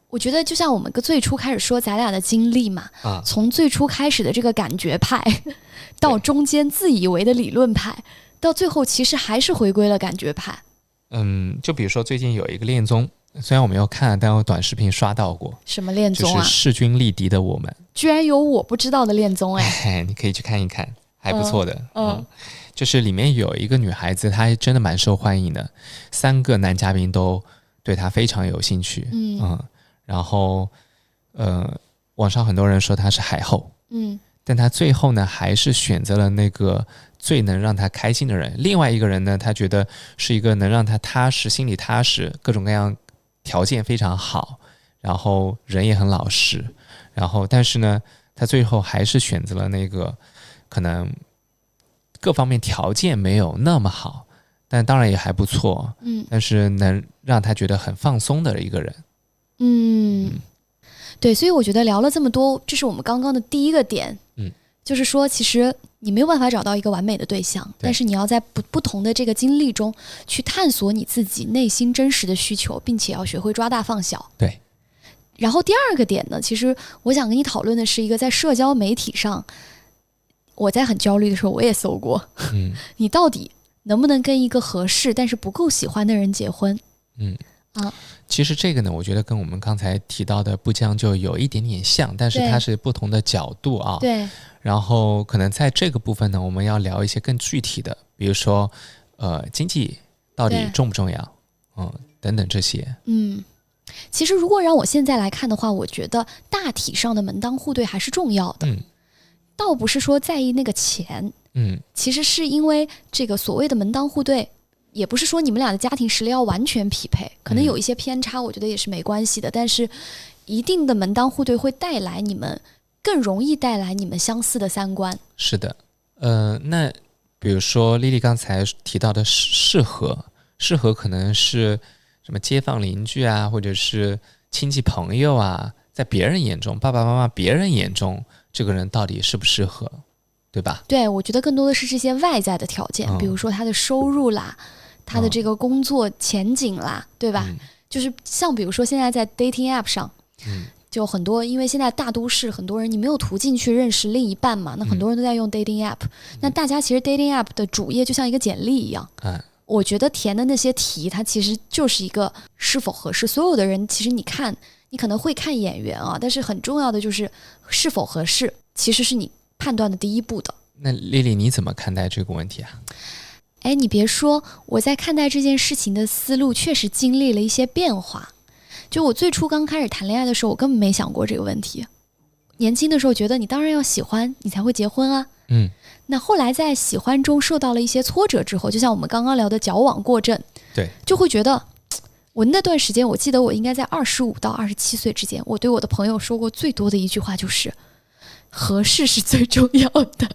我觉得就像我们最初开始说咱俩的经历嘛，从最初开始的这个感觉派，到中间自以为的理论派，到最后其实还是回归了感觉派。就比如说最近有一个恋综，虽然我没有看，但我短视频刷到过。什么恋综啊？就是势均力敌的我们。居然有我不知道的恋综哎！你可以去看一看，还不错的。就是里面有一个女孩子，她真的蛮受欢迎的，3个男嘉宾都对她非常有兴趣。然后网上很多人说她是海后。但她最后呢，还是选择了那个最能让她开心的人。另外一个人呢，她觉得是一个能让她踏实、心里踏实、各种各样条件非常好，然后人也很老实，然后但是呢，她最后还是选择了那个可能各方面条件没有那么好，但当然也还不错，但是能让她觉得很放松的一个人。对，所以我觉得聊了这么多，这是我们刚刚的第一个点，就是说其实你没有办法找到一个完美的对象，但是你要在不同的这个经历中去探索你自己内心真实的需求，并且要学会抓大放小。对。然后第二个点呢，其实我想跟你讨论的是一个在社交媒体上，我在很焦虑的时候我也搜过，你到底能不能跟一个合适但是不够喜欢的人结婚？其实这个呢，我觉得跟我们刚才提到的不将就有一点点像，但是它是不同的角度啊。对。然后可能在这个部分呢，我们要聊一些更具体的，比如说经济到底重不重要，等等这些。其实如果让我现在来看的话，我觉得大体上的门当户对还是重要的。倒不是说在意那个钱，其实是因为这个所谓的门当户对，也不是说你们俩的家庭实力要完全匹配，可能有一些偏差，我觉得也是没关系的。但是一定的门当户对会更容易带来你们相似的三观。是的，那比如说丽丽刚才提到的适合可能是什么街坊邻居啊，或者是亲戚朋友啊，在别人眼中，爸爸妈妈别人眼中，这个人到底适不适合，对吧？对，我觉得更多的是这些外在的条件，比如说他的收入啦，他的这个工作前景啦，对吧？就是像比如说现在在 dating app 上，就很多，因为现在大都市很多人你没有途径去认识另一半嘛，那很多人都在用 dating app，那大家其实 dating app 的主页就像一个简历一样，我觉得填的那些题它其实就是一个是否合适。所有的人其实你看，你可能会看眼缘啊，但是很重要的就是是否合适，其实是你判断的第一步的。那丽丽你怎么看待这个问题啊？你别说，我在看待这件事情的思路确实经历了一些变化。就我最初刚开始谈恋爱的时候，我根本没想过这个问题。年轻的时候觉得你当然要喜欢你才会结婚啊。那后来在喜欢中受到了一些挫折之后，就像我们刚刚聊的矫枉过正，对，就会觉得我那段时间，我记得我应该在25到27岁之间，我对我的朋友说过最多的一句话就是合适是最重要的，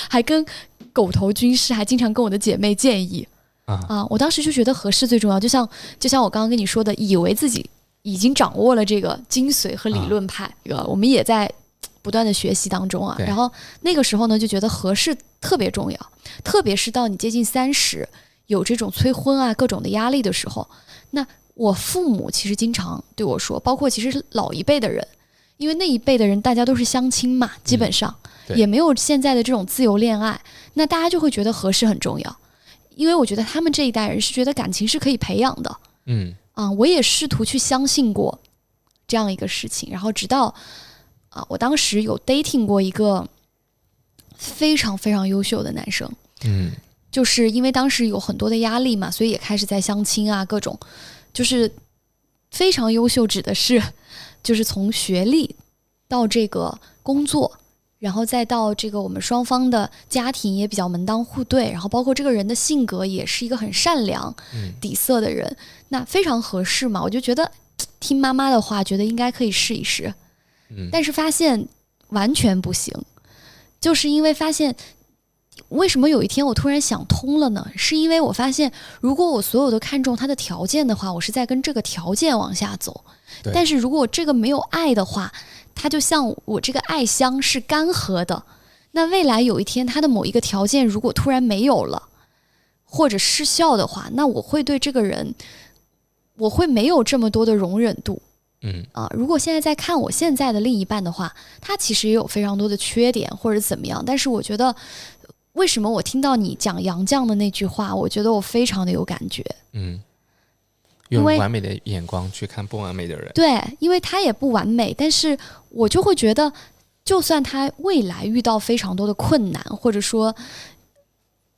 还跟狗头军师，还经常跟我的姐妹建议我当时就觉得合适最重要，就像我刚刚跟你说的，以为自己已经掌握了这个精髓和理论派，我们也在不断的学习当中啊。然后那个时候呢，就觉得合适特别重要，特别是到你接近30，有这种催婚啊各种的压力的时候，那我父母其实经常对我说，包括其实老一辈的人，因为那一辈的人大家都是相亲嘛，基本上也没有现在的这种自由恋爱，那大家就会觉得合适很重要。因为我觉得他们这一代人是觉得感情是可以培养的。我也试图去相信过这样一个事情，然后直到我当时有 dating 过一个非常非常优秀的男生，就是因为当时有很多的压力嘛，所以也开始在相亲啊，各种就是非常优秀，指的是就是从学历到这个工作，然后再到这个我们双方的家庭也比较门当户对，然后包括这个人的性格也是一个很善良底色的人，那非常合适嘛。我就觉得听妈妈的话，觉得应该可以试一试，但是发现完全不行，就是因为发现为什么有一天我突然想通了呢？是因为我发现，如果我所有都看重它的条件的话，我是在跟这个条件往下走。但是如果我这个没有爱的话，它就像我这个爱香是干涸的。那未来有一天，它的某一个条件如果突然没有了，或者失效的话，那我会对这个人，我会没有这么多的容忍度。如果现在在看我现在的另一半的话，他其实也有非常多的缺点或者怎么样，但是我觉得为什么我听到你讲杨绛的那句话，我觉得我非常的有感觉。用完美的眼光去看不完美的人。对，因为他也不完美，但是我就会觉得，就算他未来遇到非常多的困难，或者说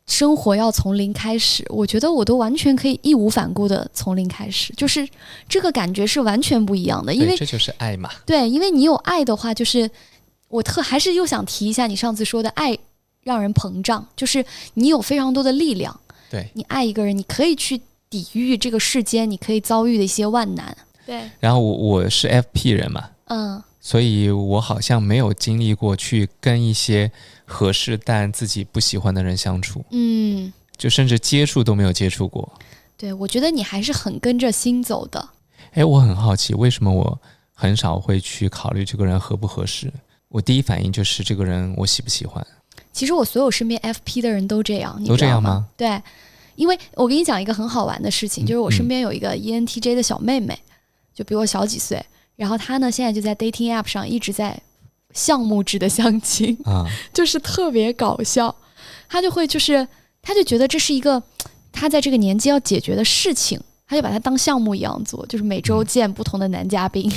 生活要从零开始，我觉得我都完全可以义无反顾的从零开始，就是这个感觉是完全不一样的。因为这就是爱嘛。对，因为你有爱的话，就是还是又想提一下你上次说的爱让人膨胀，就是你有非常多的力量。对，你爱一个人，你可以去抵御这个世间你可以遭遇的一些万难。对，然后我是 FP 人嘛，所以我好像没有经历过去跟一些合适但自己不喜欢的人相处，就甚至接触都没有接触过。对，我觉得你还是很跟着心走的。我很好奇，为什么我很少会去考虑这个人合不合适？我第一反应就是这个人我喜不喜欢。其实我所有身边 FP 的人都这样，都这样吗？对，因为我跟你讲一个很好玩的事情，就是我身边有一个 ENTJ 的小妹妹，就比我小几岁，然后她呢现在就在 dating app 上一直在项目制的相亲，就是特别搞笑。她就觉得这是一个她在这个年纪要解决的事情，她就把它当项目一样做，就是每周见不同的男嘉宾，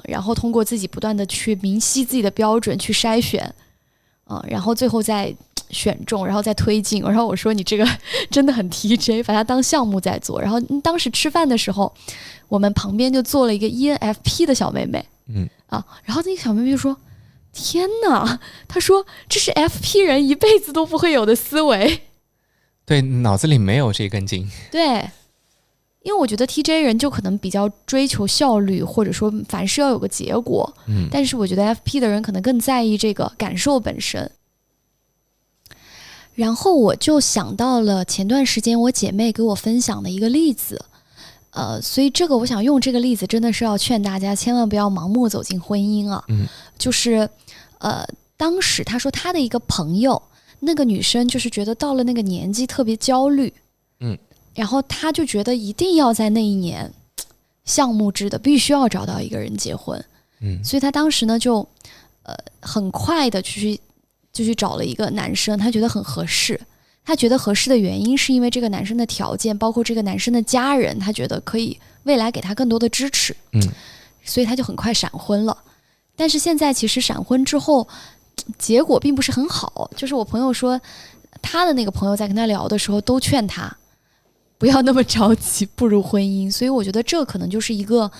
然后通过自己不断的去明晰自己的标准去筛选，然后最后再选中，然后再推进。然后我说你这个真的很 TJ， 把它当项目在做。然后当时吃饭的时候，我们旁边就坐了一个 ENFP 的小妹妹，然后那个小妹妹就说：“天哪！”她说这是 FP 人一辈子都不会有的思维。对，脑子里没有这根筋。对，因为我觉得 TJ 人就可能比较追求效率，或者说凡事要有个结果。但是我觉得 FP 的人可能更在意这个感受本身。然后我就想到了前段时间我姐妹给我分享的一个例子，所以我想用这个例子，真的是要劝大家千万不要盲目走进婚姻啊。就是当时她说她的一个朋友，那个女生就是觉得到了那个年纪特别焦虑，然后她就觉得一定要在那一年项目制的必须要找到一个人结婚，所以她当时呢就很快的就去找了一个男生，她觉得很合适。她觉得合适的原因是因为这个男生的条件，包括这个男生的家人，她觉得可以未来给他更多的支持，所以她就很快闪婚了。但是现在其实闪婚之后结果并不是很好，就是我朋友说他的那个朋友在跟他聊的时候都劝他不要那么着急步入婚姻，所以我觉得这可能就是一个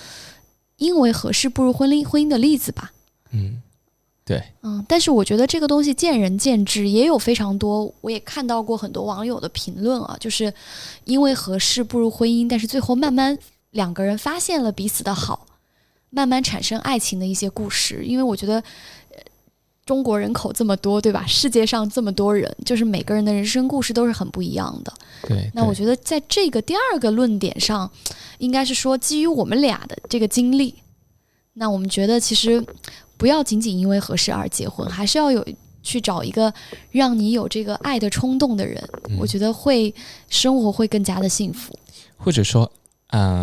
因为合适步入婚姻的例子吧。对，但是我觉得这个东西见仁见智，也有非常多，我也看到过很多网友的评论啊，就是因为合适步入婚姻，但是最后慢慢两个人发现了彼此的好，慢慢产生爱情的一些故事。因为我觉得中国人口这么多，对吧？世界上这么多人，就是每个人的人生故事都是很不一样的。对，那我觉得在这个第二个论点上，应该是说基于我们俩的这个经历，那我们觉得其实不要仅仅因为合适而结婚，还是要去找一个让你有这个爱的冲动的人，我觉得生活会更加的幸福。或者说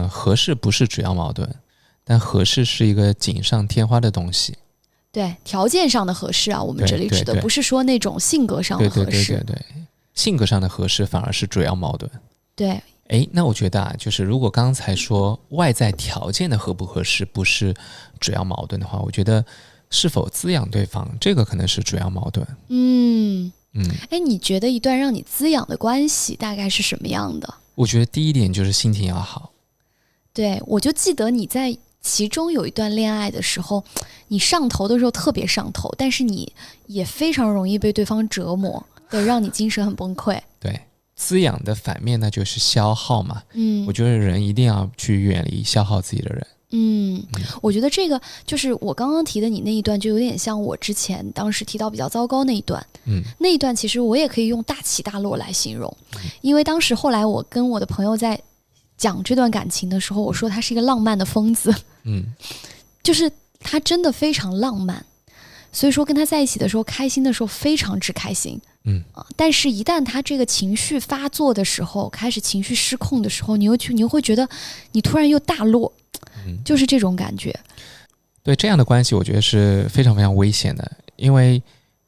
合适不是主要矛盾，但合适是一个锦上添花的东西。对，条件上的合适啊，我们这里指的不是说那种性格上的合适。对，性格上的合适反而是主要矛盾。对，那我觉得就是如果刚才说外在条件的合不合适不是主要矛盾的话，我觉得是否滋养对方，这个可能是主要矛盾。你觉得一段让你滋养的关系大概是什么样的？我觉得第一点就是心情要好。对，我就记得你在其中有一段恋爱的时候，你上头的时候特别上头，但是你也非常容易被对方折磨，对，让你精神很崩溃。对，滋养的反面那就是消耗嘛。我觉得人一定要去远离消耗自己的人。我觉得这个就是我刚刚提的你那一段，就有点像我之前当时提到比较糟糕那一段。那一段其实我也可以用大起大落来形容，因为当时后来我跟我的朋友在讲这段感情的时候，我说他是一个浪漫的疯子，就是他真的非常浪漫，所以说跟他在一起的时候，开心的时候非常之开心。但是一旦他这个情绪发作的时候，开始情绪失控的时候，你又会觉得你突然又大落，就是这种感觉。对，这样的关系我觉得是非常非常危险的，因为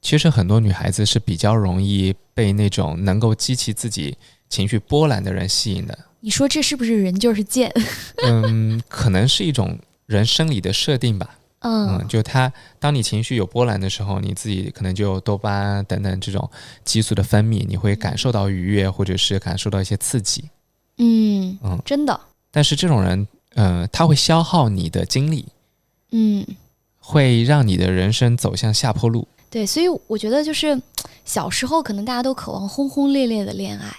其实很多女孩子是比较容易被那种能够激起自己情绪波澜的人吸引的。你说这是不是人就是贱？可能是一种人生理的设定吧。就当你情绪有波澜的时候，你自己可能就有多巴胺等等这种激素的分泌，你会感受到愉悦，或者是感受到一些刺激。真的。但是这种人，他会消耗你的精力，会让你的人生走向下坡路。对，所以我觉得就是小时候可能大家都渴望轰轰烈烈的恋爱，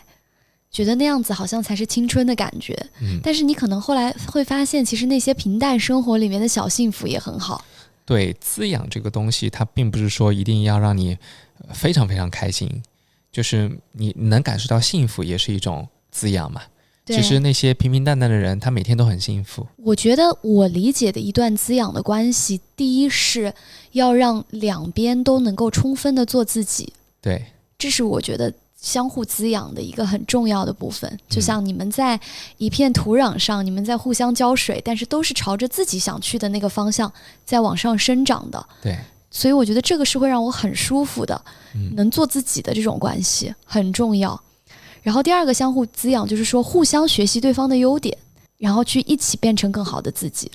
觉得那样子好像才是青春的感觉。但是你可能后来会发现，其实那些平淡生活里面的小幸福也很好。对，滋养这个东西，它并不是说一定要让你非常非常开心，就是你能感受到幸福也是一种滋养嘛。其实那些平平淡淡的人，他每天都很幸福。我觉得我理解的一段滋养的关系，第一是要让两边都能够充分的做自己。对，这是我觉得相互滋养的一个很重要的部分。就像你们在一片土壤上，你们在互相浇水，但是都是朝着自己想去的那个方向在往上生长的。对，所以我觉得这个是会让我很舒服的，能做自己的这种关系很重要。然后第二个相互滋养，就是说互相学习对方的优点，然后去一起变成更好的自己。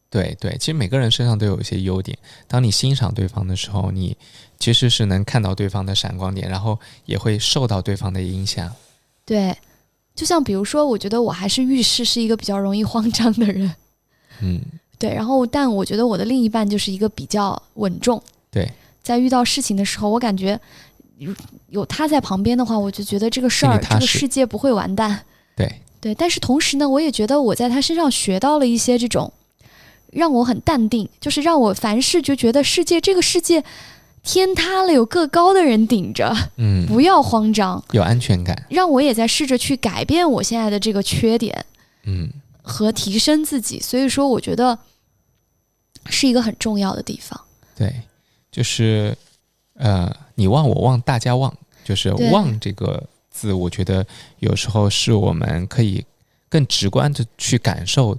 对对，其实每个人身上都有一些优点，当你欣赏对方的时候，你其实是能看到对方的闪光点，然后也会受到对方的影响。对，就像比如说，我觉得我还是遇事是一个比较容易慌张的人。对，然后但我觉得我的另一半就是一个比较稳重。对，在遇到事情的时候，我感觉有他在旁边的话，我就觉得这个事儿，这个世界不会完蛋。对，但是同时呢，我也觉得我在他身上学到了一些这种让我很淡定，就是让我凡事就觉得这个世界天塌了，有个高的人顶着，不要慌张，有安全感，让我也在试着去改变我现在的这个缺点，和提升自己。所以说我觉得是一个很重要的地方。对，就是你忘我忘大家忘，就是忘这个字，我觉得有时候是我们可以更直观的去感受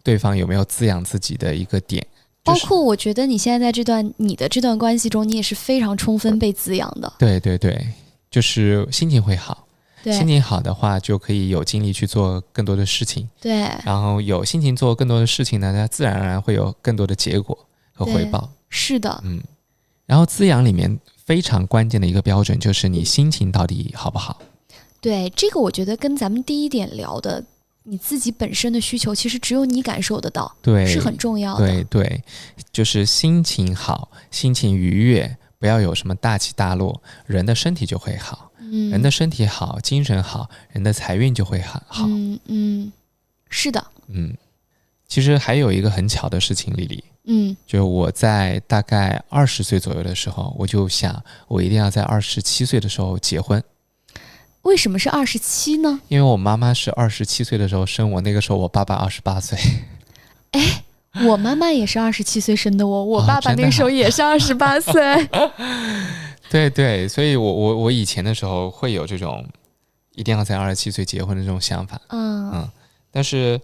对方有没有滋养自己的一个点。包括我觉得你现在在你的这段关系中，你也是非常充分被滋养的。对对对，就是心情会好，心情好的话就可以有精力去做更多的事情。对，然后有心情做更多的事情呢，它自然而然会有更多的结果和回报。是的，然后滋养里面非常关键的一个标准就是你心情到底好不好。对，这个我觉得跟咱们第一点聊的你自己本身的需求，其实只有你感受得到，对，是很重要的。对对，就是心情好，心情愉悦，不要有什么大起大落，人的身体就会好。人的身体好，精神好，人的财运就会好。是的。其实还有一个很巧的事情，丽丽。就我在大概20岁左右的时候，我就想我一定要在27岁的时候结婚。为什么是27呢？因为我妈妈是27岁的时候生我，那个时候我爸爸28岁。哎，我妈妈也是27岁生的我爸爸那个时候也是28岁。对对，所以我以前的时候会有这种一定要在27岁结婚的这种想法。但是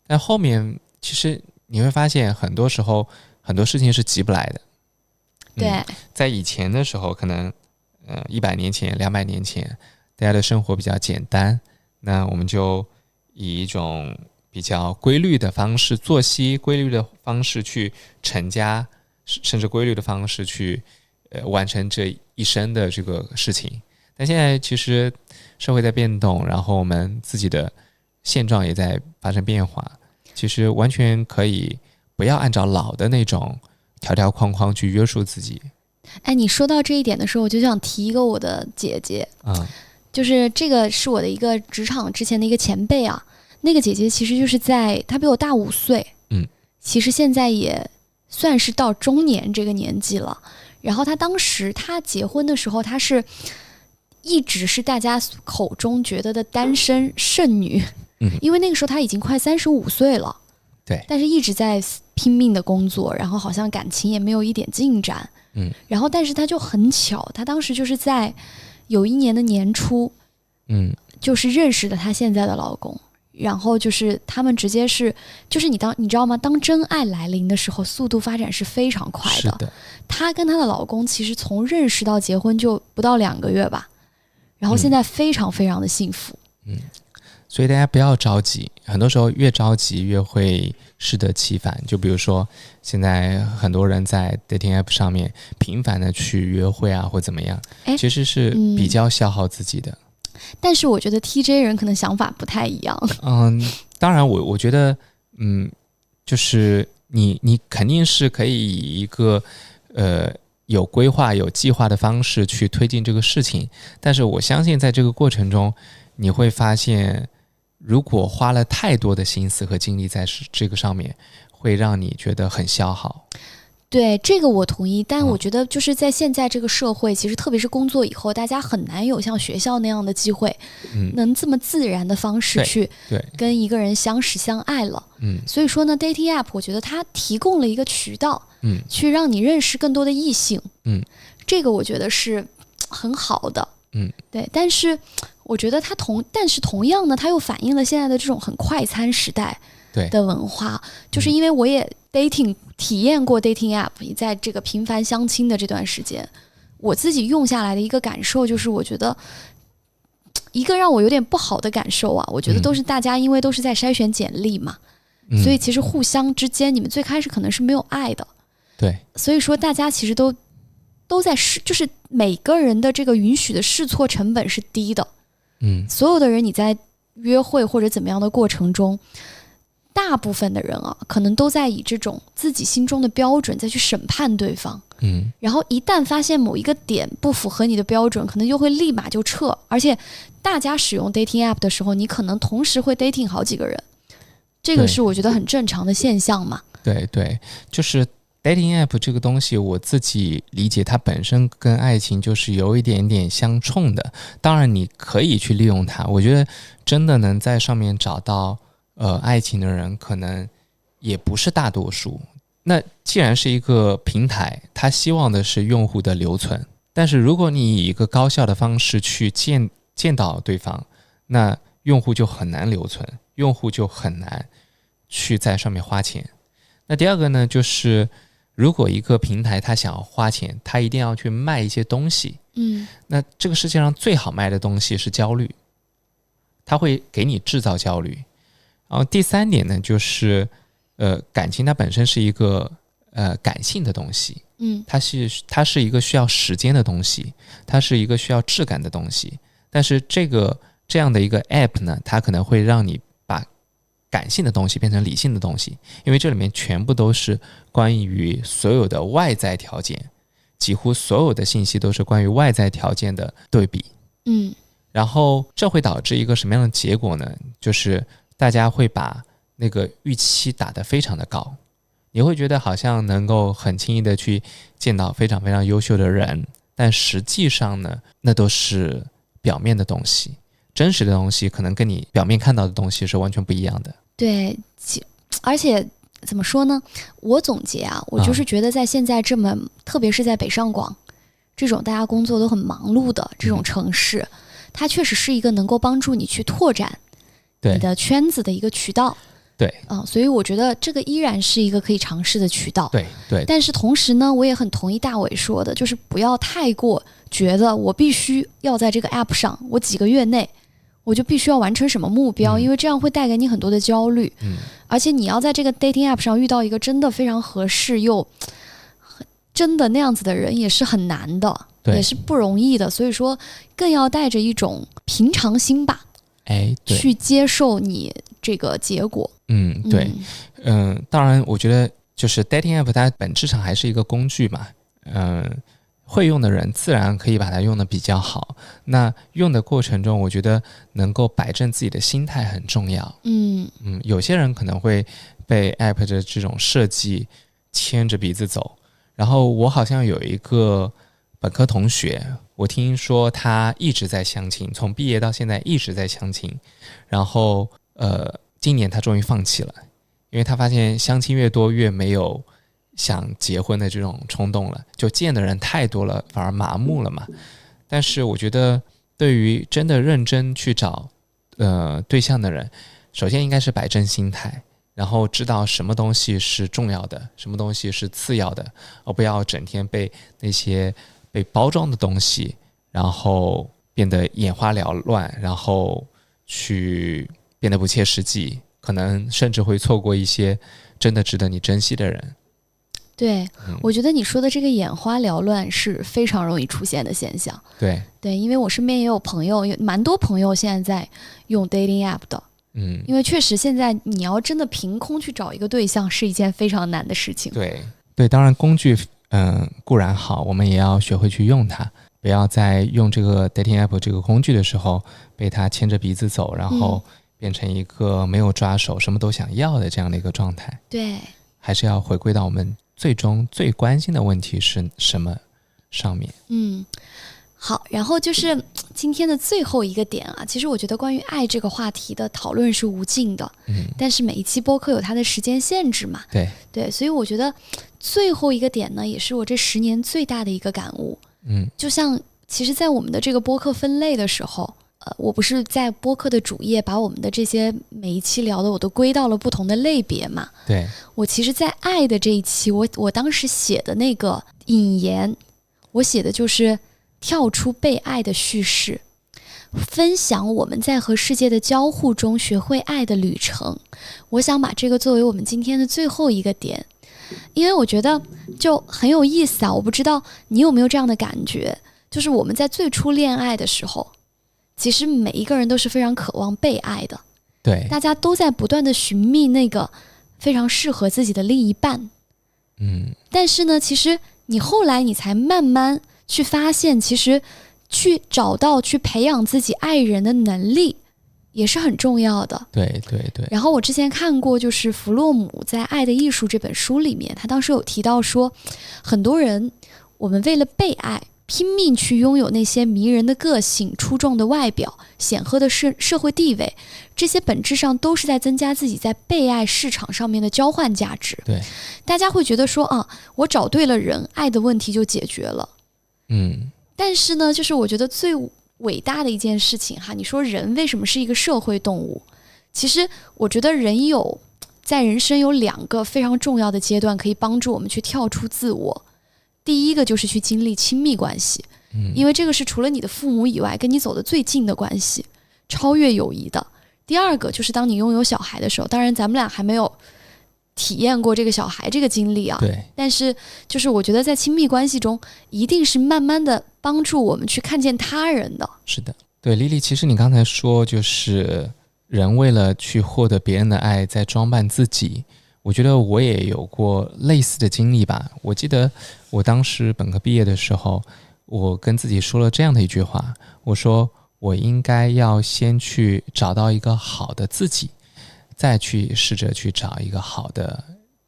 但后面其实你会发现很多时候很多事情是急不来的。对，在以前的时候可能100年前200年前大家的生活比较简单，那我们就以一种比较规律的方式作息，规律的方式去成家，甚至规律的方式去完成这一生的这个事情。但现在其实社会在变动，然后我们自己的现状也在发生变化，其实完全可以不要按照老的那种条条框框去约束自己。哎，你说到这一点的时候，我就想提一个我的姐姐，就是这个是我的一个职场之前的一个前辈啊。那个姐姐其实就是她比我大5岁，其实现在也算是到中年这个年纪了。然后她当时她结婚的时候，她是一直是大家口中觉得的单身剩女，因为那个时候她已经快35岁了，对，但是一直在拼命的工作，然后好像感情也没有一点进展，然后但是她就很巧，她当时就是在有一年的年初，就是认识了她现在的老公。然后就是他们直接是，就是你知道吗？当真爱来临的时候，速度发展是非常快的。是的，她跟她的老公其实从认识到结婚就不到2个月吧，然后现在非常非常的幸福。所以大家不要着急，很多时候越着急越会适得其反。就比如说现在很多人在 dating app 上面频繁的去约会啊，或怎么样，其实是比较消耗自己的。但是我觉得 TJ 人可能想法不太一样。当然我觉得就是你肯定是可以以一个有规划有计划的方式去推进这个事情，但是我相信在这个过程中你会发现，如果花了太多的心思和精力在这个上面，会让你觉得很消耗。对，这个我同意，但我觉得就是在现在这个社会，其实特别是工作以后，大家很难有像学校那样的机会，能这么自然的方式去跟一个人相识相爱了。所以说呢 dating app 我觉得它提供了一个渠道，去让你认识更多的异性，这个我觉得是很好的。对，但是我觉得但是同样呢，它又反映了现在的这种很快餐时代的文化，就是因为我也体验过 dating app， 在这个频繁相亲的这段时间，我自己用下来的一个感受就是，我觉得一个让我有点不好的感受啊，我觉得都是大家因为都是在筛选简历嘛，所以其实互相之间你们最开始可能是没有爱的，对，所以说大家其实都在就是每个人的这个允许的试错成本是低的，所有的人你在约会或者怎么样的过程中，大部分的人啊，可能都在以这种自己心中的标准再去审判对方，然后一旦发现某一个点不符合你的标准，可能就会立马就撤。而且大家使用 dating app 的时候，你可能同时会 dating 好几个人，这个是我觉得很正常的现象嘛。对对，就是 dating app 这个东西，我自己理解它本身跟爱情就是有一点点相冲的。当然你可以去利用它，我觉得真的能在上面找到爱情的人可能也不是大多数。那既然是一个平台，它希望的是用户的留存，但是如果你以一个高效的方式去见到对方，那用户就很难留存，用户就很难去在上面花钱。那第二个呢，就是如果一个平台它想要花钱，它一定要去卖一些东西，那这个世界上最好卖的东西是焦虑，它会给你制造焦虑。然后第三点呢，就是感情它本身是一个感性的东西，它是一个需要时间的东西，它是一个需要质感的东西。但是这样的一个 app 呢，它可能会让你把感性的东西变成理性的东西，因为这里面全部都是关于所有的外在条件，几乎所有的信息都是关于外在条件的对比。然后这会导致一个什么样的结果呢？就是大家会把那个预期打得非常的高，你会觉得好像能够很轻易的去见到非常非常优秀的人，但实际上呢，那都是表面的东西，真实的东西可能跟你表面看到的东西是完全不一样的。对，而且怎么说呢，我总结啊，我就是觉得在现在这么特别是在北上广这种大家工作都很忙碌的这种城市，它确实是一个能够帮助你去拓展你的圈子的一个渠道。对，所以我觉得这个依然是一个可以尝试的渠道。对对。但是同时呢，我也很同意大伟说的，就是不要太过觉得我必须要在这个 app 上，我几个月内我就必须要完成什么目标，因为这样会带给你很多的焦虑。而且你要在这个 dating app 上遇到一个真的非常合适又真的那样子的人，也是很难的，也是不容易的。所以说，更要带着一种平常心吧。去接受你这个结果。对，当然我觉得就是 dating app 它本质上还是一个工具嘛，会用的人自然可以把它用得比较好。那用的过程中，我觉得能够摆正自己的心态很重要。有些人可能会被 App 的这种设计牵着鼻子走。然后我好像有一个本科同学，我听说他一直在相亲，从毕业到现在一直在相亲。然后今年他终于放弃了，因为他发现相亲越多越没有想结婚的这种冲动了，就见的人太多了，反而麻木了嘛。但是我觉得对于真的认真去找对象的人，首先应该是摆正心态，然后知道什么东西是重要的，什么东西是次要的，而不要整天被那些被包装的东西然后变得眼花缭乱，然后去变得不切实际，可能甚至会错过一些真的值得你珍惜的人。对，我觉得你说的这个眼花缭乱是非常容易出现的现象。对，因为我身边也有朋友，有蛮多朋友现在在用 dating app 的。因为确实现在你要真的凭空去找一个对象是一件非常难的事情。对，当然工具固然好，我们也要学会去用它，不要在用这个 dating app 这个工具的时候被它牵着鼻子走，然后变成一个没有抓手什么都想要的这样的一个状态。对，还是要回归到我们最终最关心的问题是什么上面。好，然后就是今天的最后一个点啊，其实我觉得关于爱这个话题的讨论是无尽的，但是每一期播客有它的时间限制嘛，对，所以我觉得最后一个点呢，也是我这10年最大的一个感悟。就像其实在我们的这个播客分类的时候，我不是在播客的主页把我们的这些每一期聊的我都归到了不同的类别嘛。对，我其实在爱的这一期，我当时写的那个引言，我写的就是跳出被爱的叙事，分享我们在和世界的交互中学会爱的旅程。我想把这个作为我们今天的最后一个点，因为我觉得就很有意思啊。我不知道你有没有这样的感觉，就是我们在最初恋爱的时候，其实每一个人都是非常渴望被爱的。对，大家都在不断的寻觅那个非常适合自己的另一半。但是呢，其实你后来你才慢慢去发现，其实去找到去培养自己爱人的能力也是很重要的。对。然后我之前看过，就是弗洛姆在《爱的艺术》这本书里面，他当时有提到说，很多人我们为了被爱，拼命去拥有那些迷人的个性、出众的外表、显赫的社会地位，这些本质上都是在增加自己在被爱市场上面的交换价值。对，大家会觉得说啊，我找对了人，爱的问题就解决了。但是呢，就是我觉得最伟大的一件事情哈，你说人为什么是一个社会动物？其实我觉得人在人生有2个非常重要的阶段可以帮助我们去跳出自我。第一个就是去经历亲密关系，因为这个是除了你的父母以外跟你走得最近的关系，超越友谊的。第二个就是当你拥有小孩的时候，当然咱们俩还没有体验过这个小孩这个经历啊，对，但是就是我觉得在亲密关系中一定是慢慢的帮助我们去看见他人的。是的，对，丽丽，其实你刚才说就是人为了去获得别人的爱在装扮自己，我觉得我也有过类似的经历吧。我记得我当时本科毕业的时候，我跟自己说了这样的一句话，我说我应该要先去找到一个好的自己，再去试着去找一个好的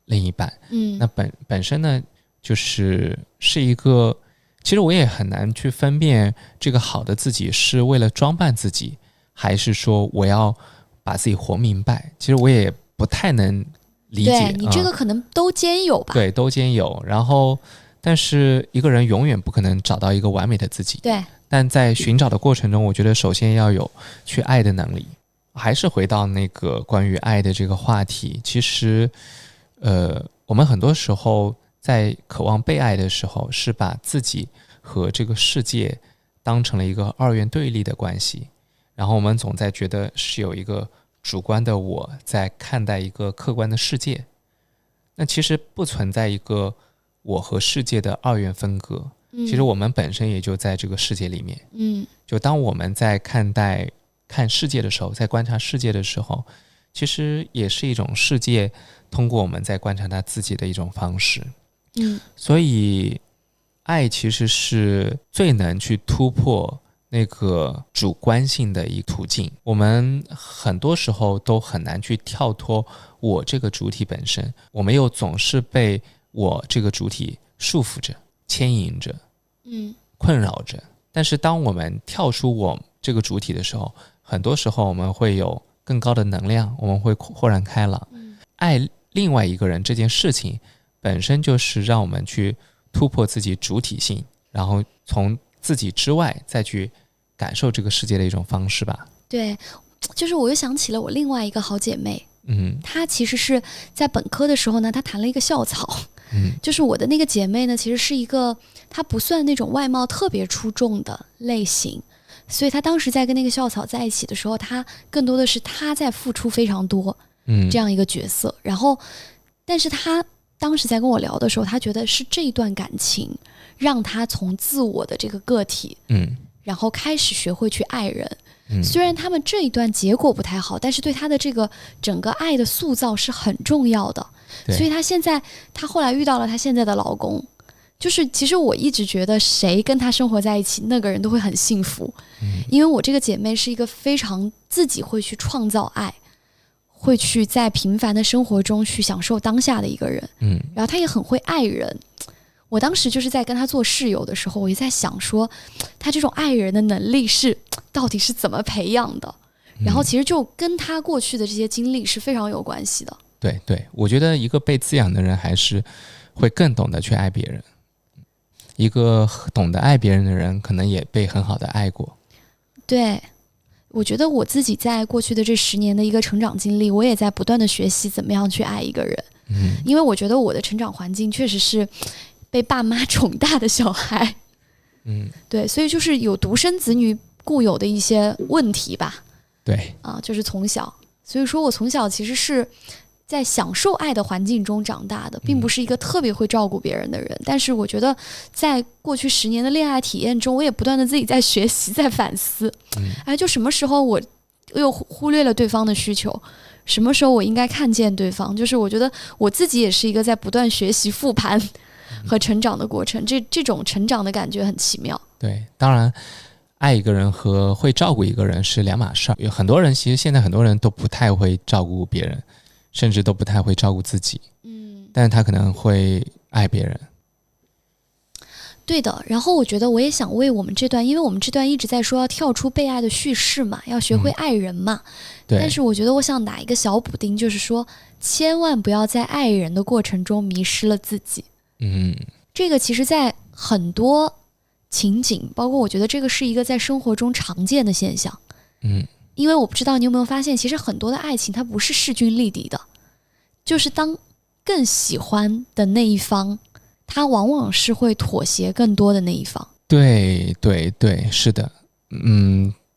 另一半。那本身呢，就是一个，其实我也很难去分辨这个好的自己是为了装扮自己，还是说我要把自己活明白。其实我也不太能理解。对，你这个可能都兼有吧。对，都兼有。然后，但是一个人永远不可能找到一个完美的自己。对。但在寻找的过程中，我觉得首先要有去爱的能力。还是回到那个关于爱的这个话题，其实我们很多时候在渴望被爱的时候，是把自己和这个世界当成了一个2元对立的关系，然后我们总在觉得是有一个主观的我在看待一个客观的世界。那其实不存在一个我和世界的2元分割，其实我们本身也就在这个世界里面。就当我们在看世界的时候，在观察世界的时候，其实也是一种世界通过我们在观察它自己的一种方式。所以爱其实是最能去突破那个主观性的一个途径。我们很多时候都很难去跳脱我这个主体本身，我们又总是被我这个主体束缚着、牵引着、困扰着。但是当我们跳出我这个主体的时候，很多时候我们会有更高的能量，我们会豁然开朗。爱另外一个人这件事情本身就是让我们去突破自己主体性，然后从自己之外再去感受这个世界的一种方式吧。对，就是我又想起了我另外一个好姐妹，她其实是在本科的时候呢，她谈了一个校草。就是我的那个姐妹呢，其实是一个她不算那种外貌特别出众的类型，所以她当时在跟那个校草在一起的时候，她更多的是她在付出非常多，这样一个角色。然后，但是她当时在跟我聊的时候，她觉得是这一段感情让她从自我的这个个体，然后开始学会去爱人。虽然他们这一段结果不太好，但是对她的这个整个爱的塑造是很重要的。所以她后来遇到了她现在的老公，就是其实我一直觉得谁跟她生活在一起，那个人都会很幸福。因为我这个姐妹是一个非常自己会去创造爱，会去在平凡的生活中去享受当下的一个人。然后她也很会爱人。我当时就是在跟她做室友的时候，我也在想说，她这种爱人的能力到底是怎么培养的？然后其实就跟她过去的这些经历是非常有关系的。对对，我觉得一个被滋养的人还是会更懂得去爱别人。一个懂得爱别人的人，可能也被很好的爱过。对，我觉得我自己在过去的这10年的一个成长经历，我也在不断的学习怎么样去爱一个人。因为我觉得我的成长环境确实是被爸妈宠大的小孩。对，所以就是有独生子女固有的一些问题吧。对啊，就是从小，所以说我从小其实是在享受爱的环境中长大的，并不是一个特别会照顾别人的人。但是我觉得在过去10年的恋爱体验中，我也不断的自己在学习，在反思。就什么时候我又忽略了对方的需求，什么时候我应该看见对方。就是我觉得我自己也是一个在不断学习、复盘和成长的过程。这种成长的感觉很奇妙。对，当然爱一个人和会照顾一个人是两码事儿。有很多人其实现在很多人都不太会照顾别人，甚至都不太会照顾自己。但是他可能会爱别人。对的，然后我觉得我也想为我们这段，因为我们这段一直在说要跳出被爱的叙事嘛，要学会爱人嘛。但是我觉得我想打一个小补丁，就是说千万不要在爱人的过程中迷失了自己。这个其实在很多情景，包括我觉得这个是一个在生活中常见的现象。因为我不知道你有没有发现，其实很多的爱情它不是势均力敌的，就是当更喜欢的那一方，他往往是会妥协更多的那一方。对对对，是的。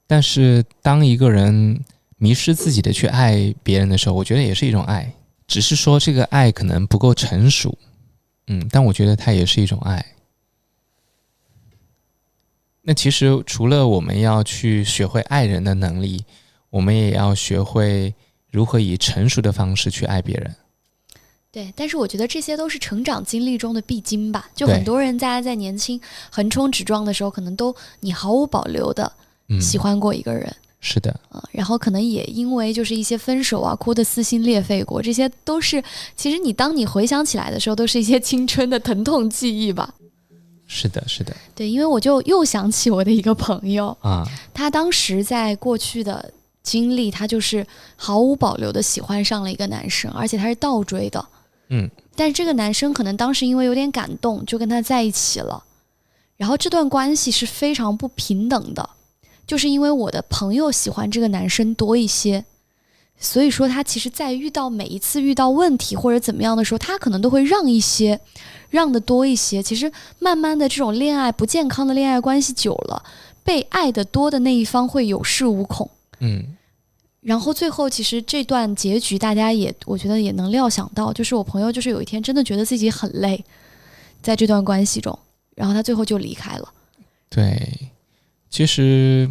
但是当一个人迷失自己的去爱别人的时候，我觉得也是一种爱，只是说这个爱可能不够成熟。但我觉得它也是一种爱。那其实除了我们要去学会爱人的能力，我们也要学会如何以成熟的方式去爱别人。对，但是我觉得这些都是成长经历中的必经吧。就很多人在年轻横冲直撞的时候，可能都你毫无保留的喜欢过一个人。是的。然后可能也因为就是一些分手啊，哭得撕心裂肺过，这些都是其实当你回想起来的时候，都是一些青春的疼痛记忆吧。是的是的。对，因为我就又想起我的一个朋友他当时在过去的经历，他就是毫无保留的喜欢上了一个男生，而且他是倒追的。但是这个男生可能当时因为有点感动，就跟他在一起了。然后这段关系是非常不平等的，就是因为我的朋友喜欢这个男生多一些，所以说他其实在每一次遇到问题或者怎么样的时候，他可能都会让一些，让的多一些。其实慢慢的这种不健康的恋爱关系久了，被爱的多的那一方会有恃无恐。然后最后其实这段结局大家我觉得也能料想到，就是我朋友就是有一天真的觉得自己很累在这段关系中，然后他最后就离开了。对，其实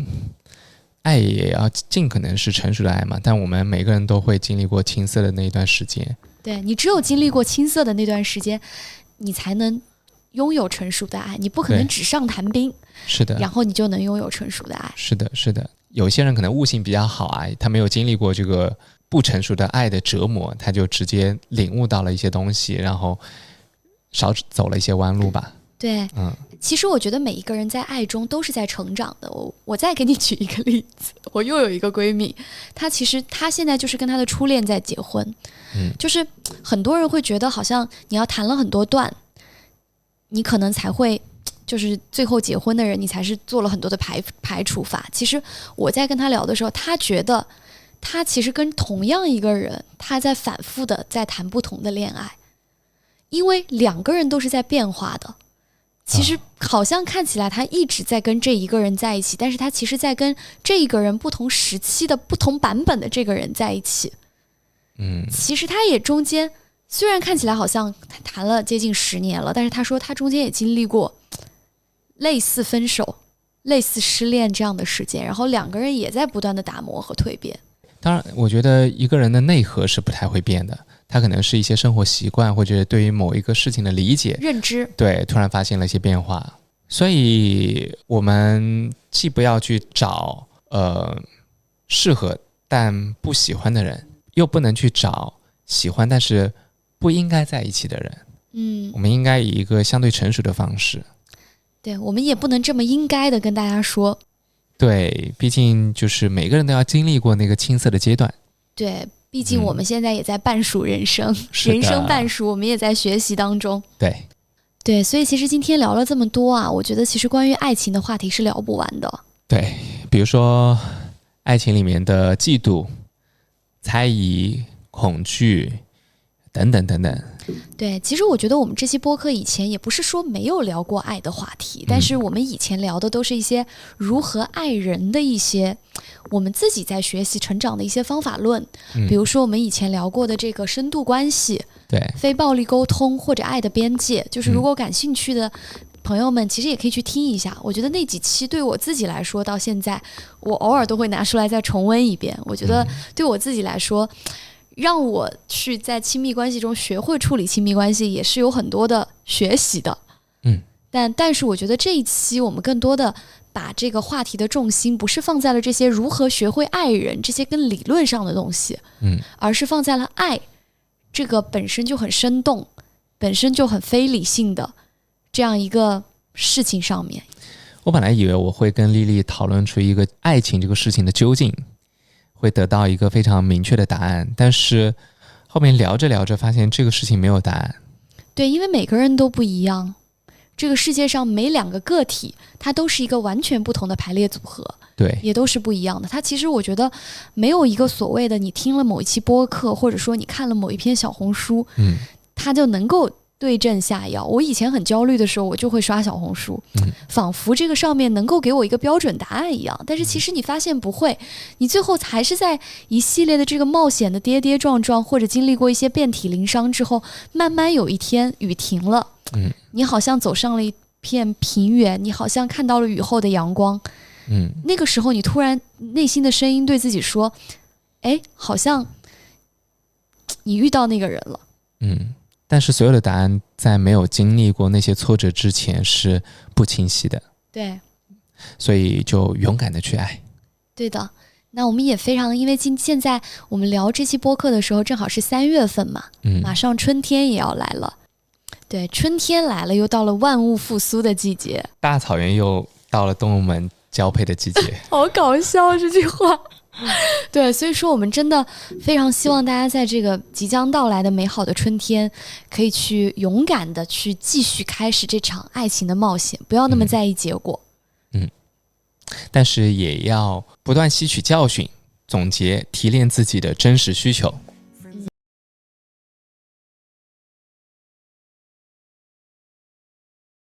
爱也要尽可能是成熟的爱嘛，但我们每个人都会经历过青涩的那一段时间。对，你只有经历过青涩的那段时间，你才能拥有成熟的爱，你不可能纸上谈兵，是的，然后你就能拥有成熟的爱。是的，是的。有些人可能悟性比较好啊，他没有经历过这个不成熟的爱的折磨，他就直接领悟到了一些东西，然后少走了一些弯路吧。对，其实我觉得每一个人在爱中都是在成长的。我再给你举一个例子，我又有一个闺蜜，她现在就是跟她的初恋在结婚，就是很多人会觉得好像你要谈了很多段，你可能才会就是最后结婚的人，你才是做了很多的排除法。其实我在跟她聊的时候，她觉得她其实跟同样一个人，她在反复的在谈不同的恋爱，因为两个人都是在变化的。其实好像看起来他一直在跟这一个人在一起，但是他其实在跟这一个人不同时期的不同版本的这个人在一起。其实他也中间虽然看起来好像谈了接近10年了，但是他说他中间也经历过类似分手、类似失恋这样的时间，然后两个人也在不断的打磨和蜕变。当然，我觉得一个人的内核是不太会变的。他可能是一些生活习惯，或者对于某一个事情的理解、认知，对，突然发现了一些变化。所以我们既不要去找适合但不喜欢的人，又不能去找喜欢但是不应该在一起的人。我们应该以一个相对成熟的方式。对，我们也不能这么应该的跟大家说。对，毕竟就是每个人都要经历过那个青涩的阶段。对。毕竟我们现在也在半熟人生，人生半熟，我们也在学习当中。对，所以其实今天聊了这么多啊，我觉得其实关于爱情的话题是聊不完的。对，比如说爱情里面的嫉妒、猜疑、恐惧等等等等。对，其实我觉得我们这期播客以前也不是说没有聊过爱的话题，但是我们以前聊的都是一些如何爱人的一些我们自己在学习成长的一些方法论，比如说我们以前聊过的这个深度关系、对，非暴力沟通或者爱的边界，就是如果感兴趣的朋友们其实也可以去听一下。我觉得那几期对我自己来说到现在我偶尔都会拿出来再重温一遍，我觉得对我自己来说让我去在亲密关系中学会处理亲密关系也是有很多的学习的。但是我觉得这一期我们更多的把这个话题的重心不是放在了这些如何学会爱人这些跟理论上的东西，而是放在了爱这个本身就很生动本身就很非理性的这样一个事情上面。我本来以为我会跟丽丽讨论出一个爱情这个事情的究竟，会得到一个非常明确的答案，但是后面聊着聊着发现这个事情没有答案。对，因为每个人都不一样，这个世界上每2个个体它都是一个完全不同的排列组合，对，也都是不一样的。它其实我觉得没有一个所谓的你听了某一期播客或者说你看了某一篇小红书，它就能够对症下药。我以前很焦虑的时候我就会刷小红书，仿佛这个上面能够给我一个标准答案一样，但是其实你发现不会，你最后还是在一系列的这个冒险的跌跌撞撞或者经历过一些遍体鳞伤之后，慢慢有一天雨停了，你好像走上了一片平原，你好像看到了雨后的阳光，那个时候你突然内心的声音对自己说，哎，好像你遇到那个人了。但是所有的答案在没有经历过那些挫折之前是不清晰的。对，所以就勇敢的去爱。对的。那我们也非常，因为现在我们聊这期播客的时候正好是3月份嘛，马上春天也要来了。对，春天来了，又到了万物复苏的季节，大草原又到了动物们交配的季节。好搞笑这句话。对，所以说我们真的非常希望大家在这个即将到来的美好的春天可以去勇敢的去继续开始这场爱情的冒险，不要那么在意结果。但是也要不断吸取教训，总结提炼自己的真实需求。